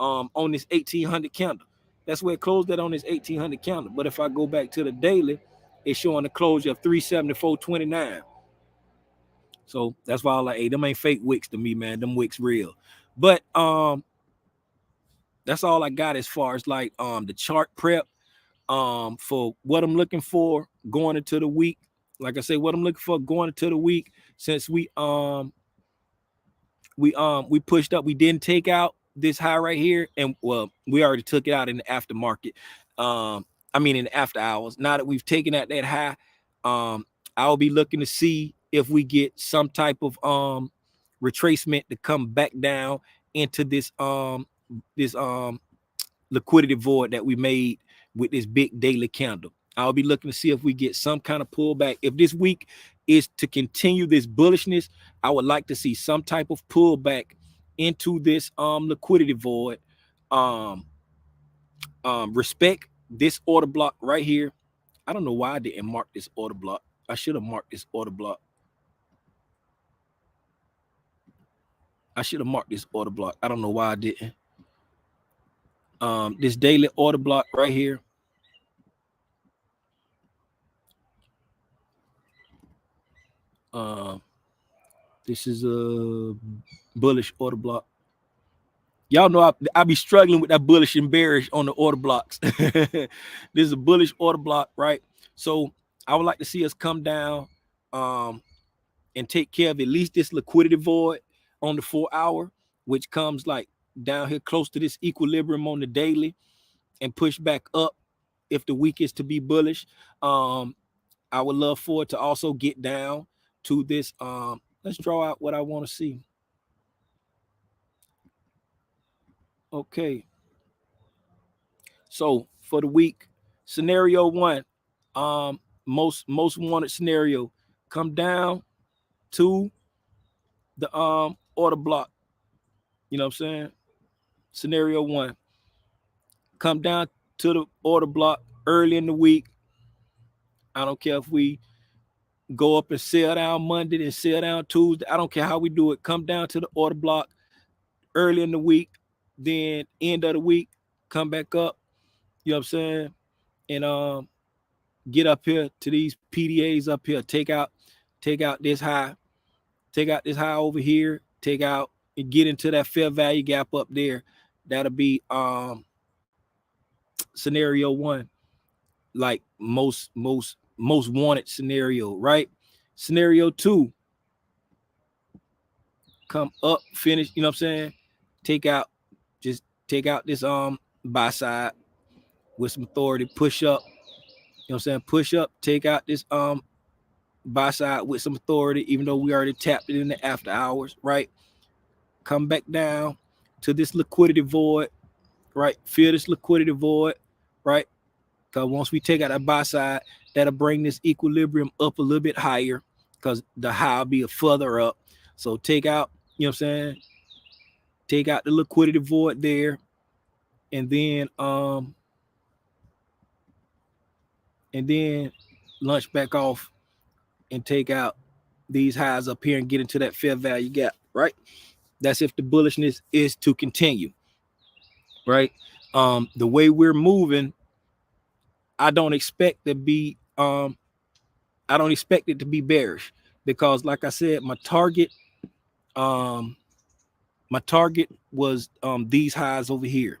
on this 1800 candle. That's where it closed at on this 1800 candle. But if I go back to the daily, it's showing the closure of 374.29. So that's why I'm like, hey, them ain't fake wicks to me, man. Them wicks real. But that's all I got as far as like the chart prep for what I'm looking for going into the week. Like I say, what I'm looking for going into the week, since we pushed up, we didn't take out this high right here, and well, we already took it out in the aftermarket. I mean in the after hours. Now that we've taken out that high, I'll be looking to see if we get some type of retracement to come back down into this liquidity void that we made with this big daily candle. I'll be looking to see if we get some kind of pullback. If this week is to continue this bullishness, I would like to see some type of pullback into this liquidity void. Um, Respect this order block right here. I don't know why I didn't mark this order block. I should have marked this order block. I should have marked this order block. I don't know why I didn't. This daily order block right here. This is a bullish order block. Y'all know I be struggling with that bullish and bearish on the order blocks. This is a bullish order block, right? So I would like to see us come down and take care of at least this liquidity void on the 4 hour, which comes like down here close to this equilibrium on the daily, and push back up if the week is to be bullish. I would love for it to also get down to this. Let's draw out what I want to see. Okay. So for the week, scenario one, most wanted scenario, come down to the order block. You know what I'm saying? Scenario one, come down to the order block early in the week. I don't care if we go up and sell down Monday and sell down Tuesday. I don't care how we do it. Come down to the order block early in the week, then end of the week, come back up. You know what I'm saying? And get up here to these PDAs up here. Take out this high. Take out this high over here. Take out and get into that fair value gap up there. That'll be scenario one. Like most wanted scenario, right? Scenario two, come up, finish, you know what I'm saying? Take out this buy side with some authority, push up, you know what I'm saying? Push up, take out this buy side with some authority, even though we already tapped it in the after hours, right? Come back down to this liquidity void, right? Feel this liquidity void, right? Because once we take out that buy side, that'll bring this equilibrium up a little bit higher, because the high will be further up. So take out, you know what I'm saying? Take out the liquidity void there, and then launch back off and take out these highs up here and get into that fair value gap, right? That's if the bullishness is to continue, right? The way we're moving, I don't expect it to be bearish, because like I said, my target was these highs over here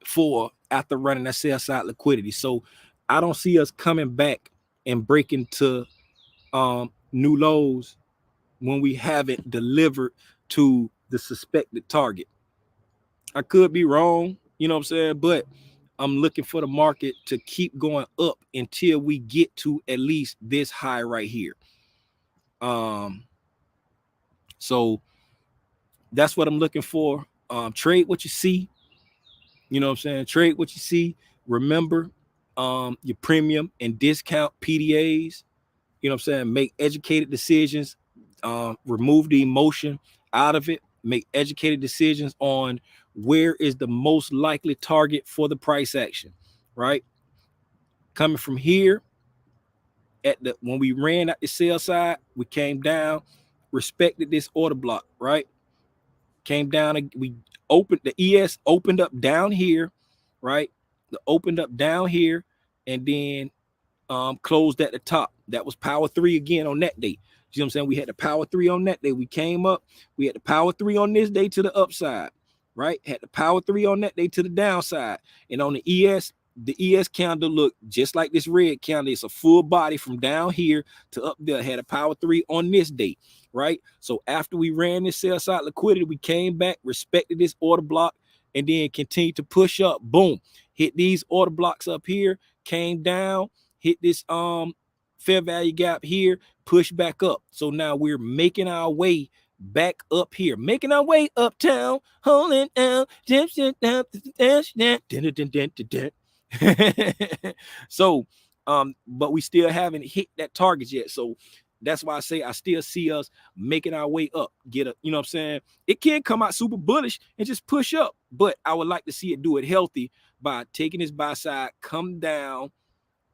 for after running that sell side liquidity. So I don't see us coming back and breaking to new lows when we haven't delivered to the suspected target. I could be wrong, you know what I'm saying? But I'm looking for the market to keep going up until we get to at least this high right here. So that's what I'm looking for. Trade what you see. You know what I'm saying? Trade what you see. Remember your premium and discount PDAs. You know what I'm saying? Make educated decisions. Remove the emotion out of it. Make educated decisions on where is the most likely target for the price action, right? Coming from here, when we ran at the sell side, we came down, respected this order block, right? Came down, we opened, the ES opened up down here, right? Opened up down here, and then closed at the top. That was power 3 again on that day. You know what I'm saying? We had the power 3 on that day. We came up. We had the power 3 on this day to the upside, right? Had the power 3 on that day to the downside. And on the ES candle looked just like this red candle. It's a full body from down here to up there. Had a power 3 on this day, right? So after we ran this sell side liquidity, we came back, respected this order block, and then continued to push up. Boom. Hit these order blocks up here, came down, hit this fair value gap here, push back up. So now we're making our way back up here, making our way uptown, holding down, so but we still haven't hit that target yet. So that's why I say I still see us making our way up. Get a, you know what I'm saying? It can come out super bullish and just push up, but I would like to see it do it healthy by taking this buy side, come down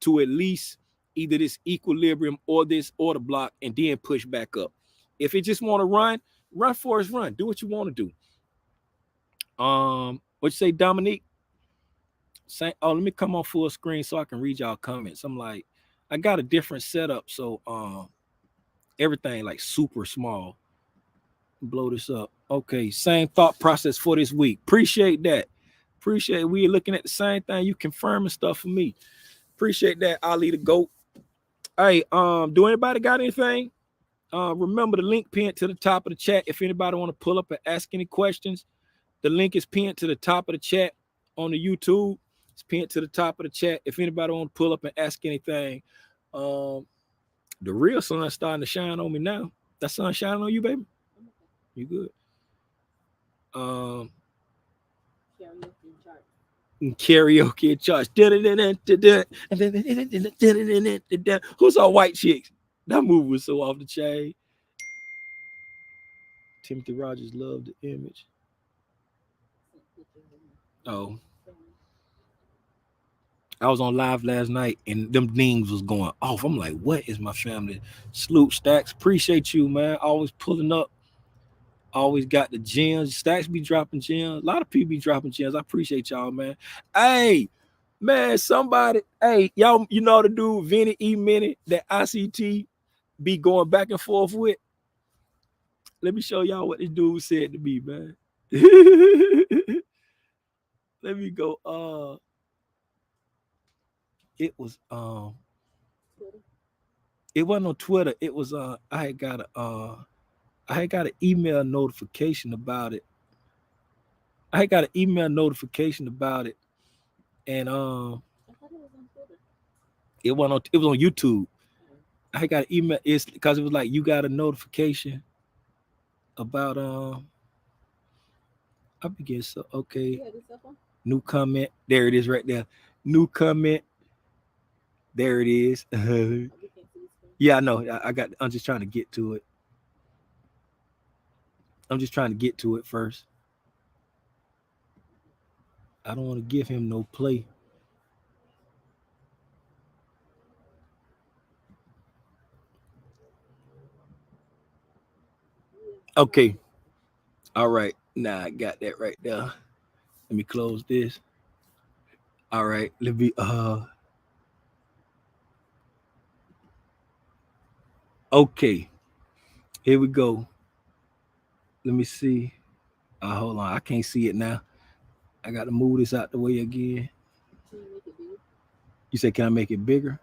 to at least either this equilibrium or this order block, and then push back up. If it just want to run for its run. Do what you want to do. What you say, Dominique? Say, oh, let me come on full screen so I can read y'all comments. I'm like, I got a different setup, so everything like super small. Blow this up. Okay, same thought process for this week. Appreciate that. Appreciate it. We are looking at the same thing. You confirming stuff for me. Appreciate that. Ali the GOAT. Hey, do anybody got anything? Remember the link pinned to the top of the chat. If anybody want to pull up and ask any questions, the link is pinned to the top of the chat on the YouTube. It's pinned to the top of the chat. If anybody want to pull up and ask anything, the real sun's starting to shine on me now. That sun shining on you, baby? You good? Karaoke charts. Who's all white chicks? That movie was so off the chain. Timothy Rogers loved the image. Oh. I was on live last night and them dings was going off. I'm like, what is my family? Sloop Stacks, appreciate you, man. Always pulling up. Always got the gems. Stacks be dropping gems. A lot of people be dropping gems. I appreciate y'all, man. Hey, man, somebody, hey, y'all, you know the dude, Vinny E. Minnie, that ICT be going back and forth with? Let me show y'all what this dude said to me, man. Let me go. It was it wasn't on Twitter. It was I had got an email notification about it. And it was on YouTube. I got an email. It's because it was like you got a notification about I begin so okay. New comment. There it is right there. New comment. There it is. Yeah, I know. I'm just trying to get to it. First. I don't want to give him no play. Okay. All right. Nah, I got that right there. Let me close this. All right. Let me okay. Here we go. Let me see. Hold on. I can't see it now. I got to move this out the way again. You said, can I make it bigger?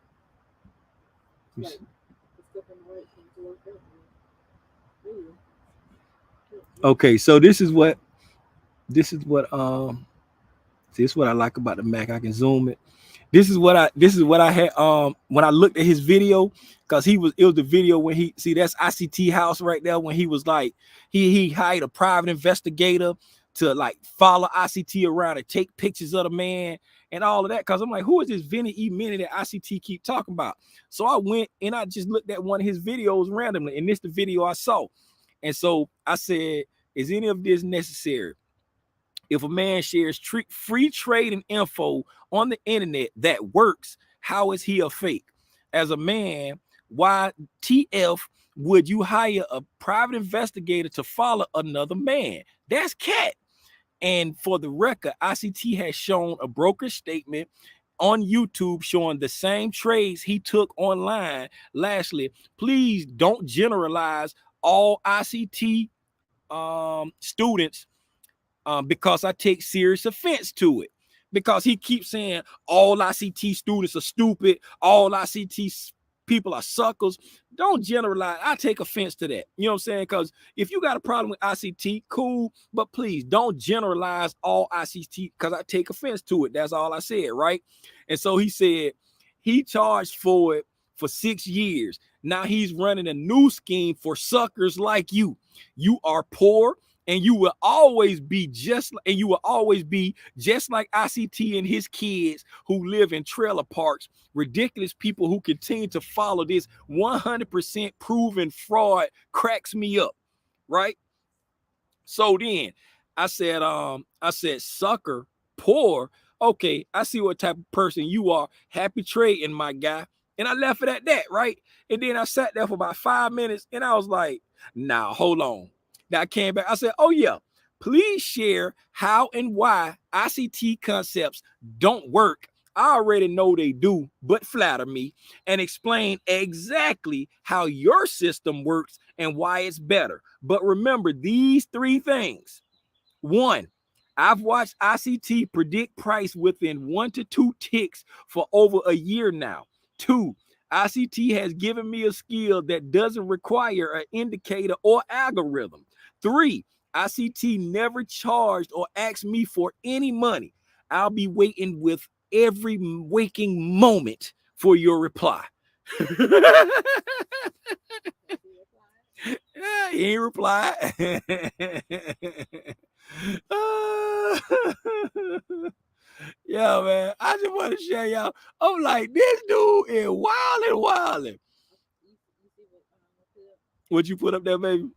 Okay, so this is what I like about the Mac. I can zoom it. This is what I had when I looked at his video, because it was the video when he see that's ICT house right there, when he was like he hired a private investigator to like follow ICT around and take pictures of the man and all of that. Because I'm like, who is this Vinny E. Minnie that ICT keep talking about? So I went and I just looked at one of his videos randomly, and this the video I saw. And so I said, is any of this necessary? If a man shares free trading info on the internet that works, how is he a fake? As a man, why TF would you hire a private investigator to follow another man? That's cat. And for the record, ICT has shown a broker's statement on YouTube showing the same trades he took online. Lastly, please don't generalize all ICT students because I take serious offense to it. Because he keeps saying all ICT students are stupid, all ICT people are suckers. Don't generalize. I take offense to that. You know what I'm saying? Because if you got a problem with ICT, cool, but please don't generalize all ICT, because I take offense to it. That's all I said, right? And so he said he charged for it for 6 years. Now he's running a new scheme for suckers like you. You are poor, and you will always be just like ICT and his kids who live in trailer parks. Ridiculous people who continue to follow this 100% proven fraud cracks me up, right? So then I said, sucker, poor. Okay, I see what type of person you are. Happy trading, my guy. And I left it at that, right? And then I sat there for about 5 minutes and I was like, nah, hold on. Now I came back. I said, oh yeah, please share how and why ICT concepts don't work. I already know they do, but flatter me and explain exactly how your system works and why it's better. But remember these three things. One, I've watched ICT predict price within 1 to 2 ticks for over a year now. Two, ICT has given me a skill that doesn't require an indicator or algorithm. Three, ICT never charged or asked me for any money. I'll be waiting with every waking moment for your reply. Yeah, he ain't reply. Yeah, man. I just want to share y'all. I'm like, this dude is wilding. What you put up there, baby?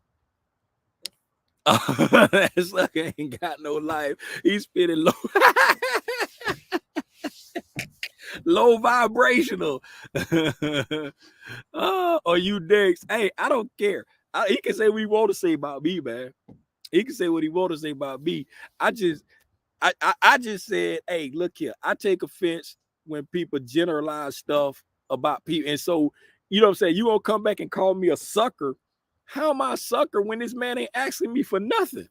That sucker ain't got no life. He's spitting low, low vibrational. Are you next? Hey, I don't care. He can say what he want to say about me, man. He can say what he want to say about me. I just I just said, hey, look here. I take offense when people generalize stuff about people. And so, you know what I'm saying? You won't come back and call me a sucker. How am I a sucker when this man ain't asking me for nothing?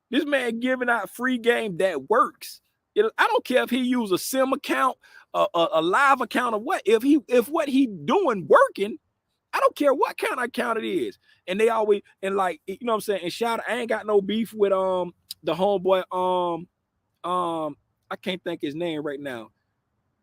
This man giving out free game that works. I don't care if he use a sim account, a live account, or what. If what he doing working, I don't care what kind of account it is. And they always, and like, you know what I'm saying? And shout out, I ain't got no beef with the homeboy I can't think his name right now.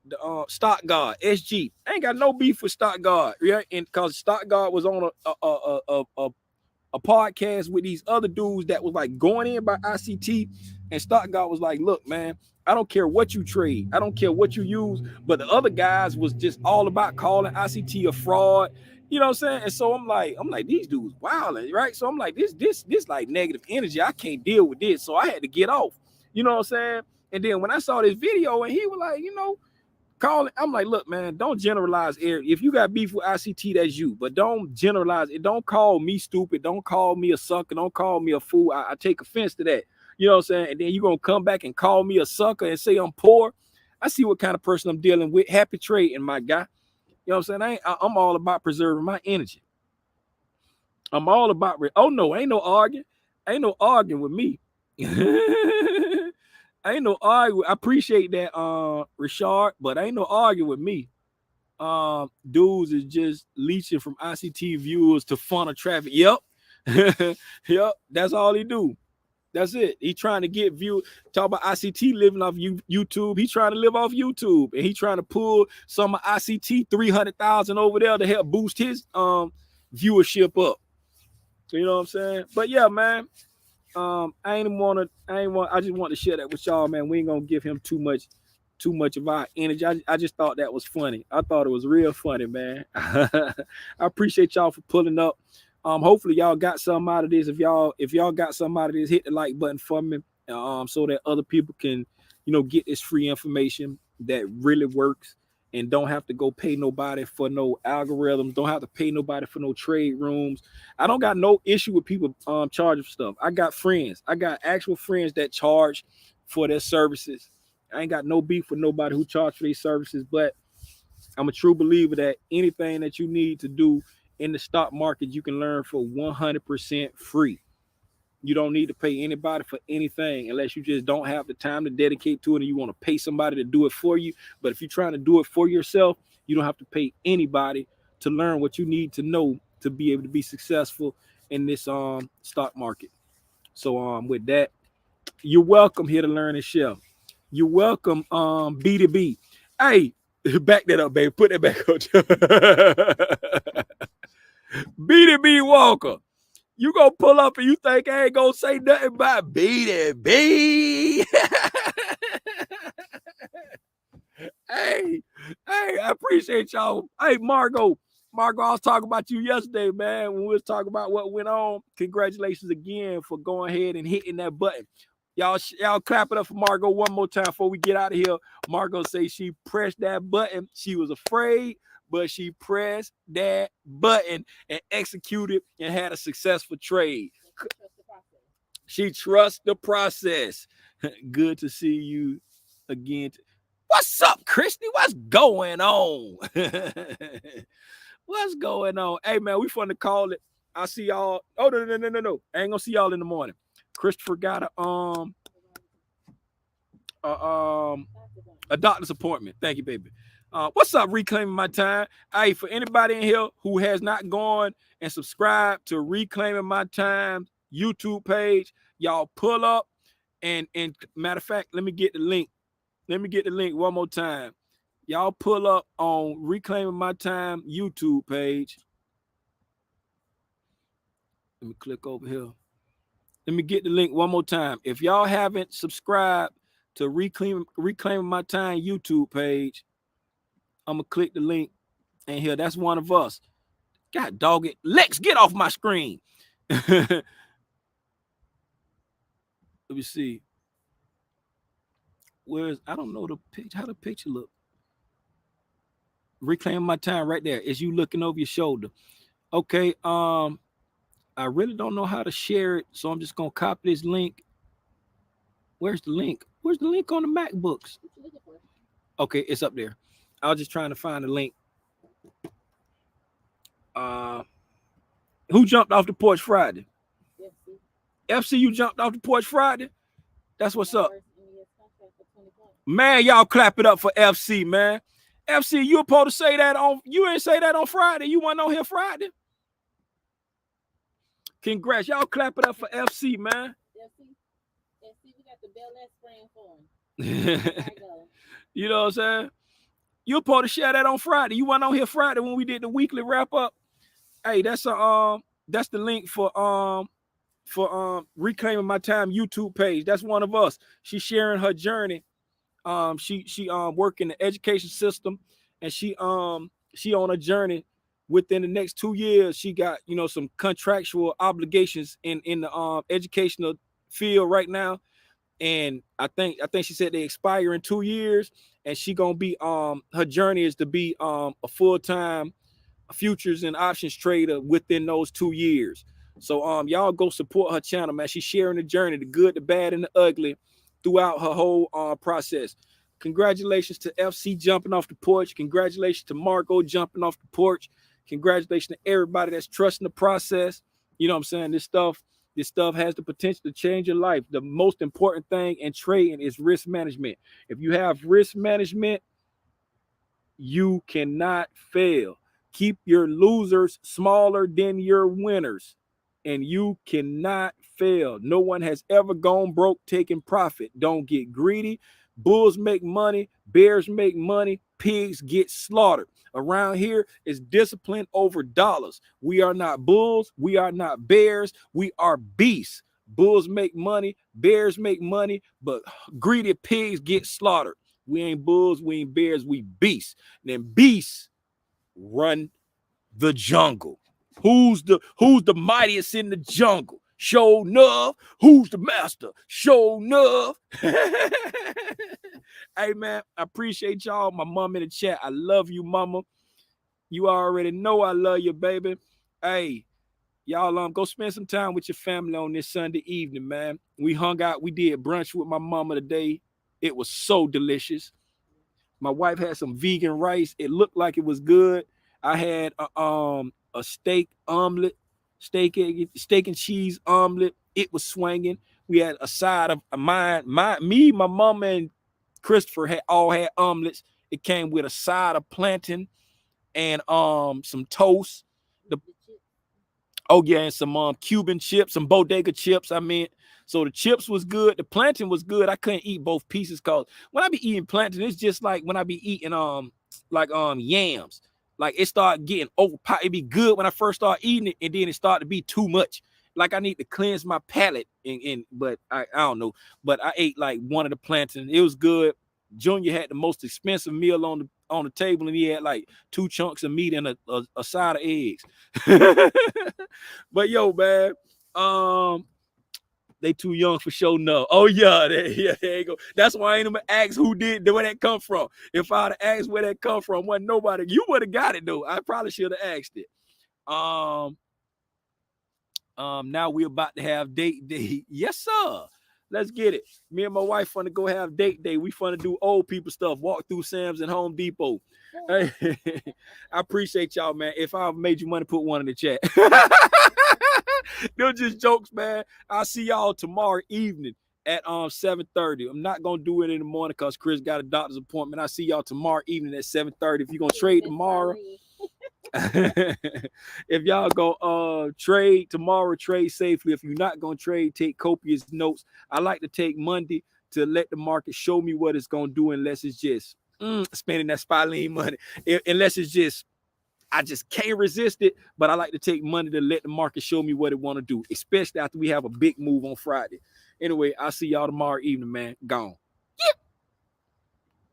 The Stock Guard SG. I ain't got no beef with Stock Guard, right? And because Stock Guard was on a podcast with these other dudes that was like going in by ICT, and Stock Guard was like, look, man, I don't care what you trade, I don't care what you use, but the other guys was just all about calling ICT a fraud. You know what I'm saying? And so I'm like, these dudes wilding, right? So I'm like, this like negative energy. I can't deal with this. So I had to get off. You know what I'm saying? And then when I saw this video and he was like, calling, I'm like, look, man, don't generalize. If you got beef with ICT, that's you. But don't generalize it. Don't call me stupid. Don't call me a sucker. Don't call me a fool. I take offense to that. You know what I'm saying? And then you're going to come back and call me a sucker and say I'm poor. I see what kind of person I'm dealing with. Happy trading, my guy. You know what I'm saying? I'm all about preserving my energy. I'm all about, oh no, ain't no arguing. Ain't no arguing with me. Ain't no arguing. I appreciate that, Rashard, but ain't no arguing with me. Dudes is just leeching from ICT viewers to funnel traffic. Yep. Yep. That's all he do. That's it. He trying to get view. Talk about ICT living off YouTube. He trying to live off YouTube, and he trying to pull some of ICT 300,000 over there to help boost his viewership up. So you know what I'm saying? But yeah, man. I just want to share that with y'all, man. We ain't gonna give him too much of our energy. I just thought that was funny. I thought it was real funny, man. I appreciate y'all for pulling up. Hopefully y'all got something out of this. If y'all got something out of this, hit the like button for me, so that other people can, get this free information that really works and don't have to go pay nobody for no algorithms. Don't have to pay nobody for no trade rooms. I don't got no issue with people charging for stuff. I got friends. I got actual friends that charge for their services. I ain't got no beef with nobody who charge for these services, but I'm a true believer that anything that you need to do in the stock market, you can learn for 100% free. You don't need to pay anybody for anything unless you just don't have the time to dedicate to it and you want to pay somebody to do it for you. But if you're trying to do it for yourself, you don't have to pay anybody to learn what you need to know to be able to be successful in this stock market. So with that, you're welcome here to learn and share. You're welcome, B2B. Hey, Back that up, baby. Put that back up. Beat B Walker. You gonna pull up and you think I ain't gonna say nothing about Beat B. Hey, I appreciate y'all. Hey, Margot, I was talking about you yesterday, man, when we was talking about what went on. Congratulations again for going ahead and hitting that button. Y'all clap it up for Margot one more time before we get out of here. Margot say she pressed that button. She was afraid, but she pressed that button and executed and had a successful trade. She trusts the process. Good to see you again. What's up, Christy? What's going on? What's going on? Hey, man, we finna call it. I see y'all. Oh, no. I ain't gonna see y'all in the morning. Christopher got a doctor's appointment. Thank you, baby. What's up, Reclaiming My Time? Hey, for anybody in here who has not gone and subscribed to Reclaiming My Time YouTube page, y'all pull up and matter of fact, let me get the link. Let me get the link one more time. Y'all pull up on Reclaiming My Time YouTube page. Let me click over here. Let me get the link one more time. If y'all haven't subscribed to Reclaiming My Time YouTube page, I'm going to click the link and here. That's one of us. God dog it. Lex, get off my screen. Let me see. I don't know the picture, how the picture look. Reclaiming My Time right there. Is you looking over your shoulder. Okay. I really don't know how to share it, so I'm just gonna copy this link. Where's the link? Where's the link on the MacBooks? Okay, it's up there. I was just trying to find the link. Who jumped off the porch Friday? FC, you jumped off the porch Friday? That's what's up. Man, y'all clap it up for FC, man. FC, you were supposed to say that on, you ain't say that on Friday. You weren't on here Friday. Congrats. Y'all clap it up for FC, man. FC, we got the Bel Air spraying for him. You know what I'm saying? You were supposed to share that on Friday. You weren't on here Friday when we did the weekly wrap up. Hey, that's the link for Reclaiming My Time YouTube page. That's one of us. She's sharing her journey. She work in the education system, and she on a journey. Within the next 2 years, she got some contractual obligations in the educational field right now, and I think she said they expire in 2 years, and she gonna be her journey is to be a full-time futures and options trader within those 2 years. So y'all go support her channel, man. She's sharing the journey, the good, the bad, and the ugly throughout her whole process. Congratulations to FC jumping off the porch. Congratulations to Margot jumping off the porch. Congratulations to everybody that's trusting the process. You know what I'm saying? This stuff has the potential to change your life. The most important thing in trading is risk management. If you have risk management, you cannot fail. Keep your losers smaller than your winners, and you cannot fail. No one has ever gone broke taking profit. Don't get greedy. Bulls make money, bears make money, pigs get slaughtered. Around here is discipline over dollars. We are not bulls, we are not bears, we are beasts. Bulls make money, bears make money, but greedy pigs get slaughtered. We ain't bulls, we ain't bears, we beasts. And then beasts run the jungle. Who's the mightiest in the jungle? Show enough. Who's the master? Show enough. Hey, man, I appreciate y'all. My mom in the chat. I love you, mama. You already know I love you, baby. Hey, y'all go spend some time with your family on this Sunday evening, man. We hung out. We did brunch with my mama today. It was so delicious. My wife had some vegan rice. It looked like it was good. I had a steak omelet, steak and cheese omelet. It was swinging. We had a side of my mama, and Christopher all had omelets. It came with a side of plantain and some toast. And some Cuban chips, some bodega chips. So the chips was good. The plantain was good. I couldn't eat both pieces because when I be eating plantain, it's just like when I be eating like yams. Like it started getting overpowered. It'd be good when I first start eating it, and then it started to be too much. Like I need to cleanse my palate, and but I don't know. But I ate like one of the plantains. It was good. Junior had the most expensive meal on the table, and he had like 2 chunks of meat and a side of eggs. But yo, man, they too young for sure. No. Oh yeah, there you go. That's why I ain't even ask where that come from. If I'd have asked where that come from, wasn't nobody. You would have got it though. I probably should have asked it. Now we're about to have date day. Yes, sir. Let's get it. Me and my wife finna go have date day. We finna do old people stuff. Walk through Sam's and Home Depot. Hey, I appreciate y'all, man. If I made you money, put one in the chat. They're just jokes, man. I'll see y'all tomorrow evening at 7:30. I'm not gonna do it in the morning because Chris got a doctor's appointment. I'll see y'all tomorrow evening at 7:30. If you're gonna trade tomorrow. If y'all go trade tomorrow, trade safely. If you're not gonna trade, take copious notes. I like to take Monday to let the market show me what it's gonna do, unless it's just spending that spiraling money. Unless it's just I just can't resist it. But I like to take Monday to let the market show me what it want to do, especially after we have a big move on Friday. Anyway, I'll see y'all tomorrow evening, man. Gone.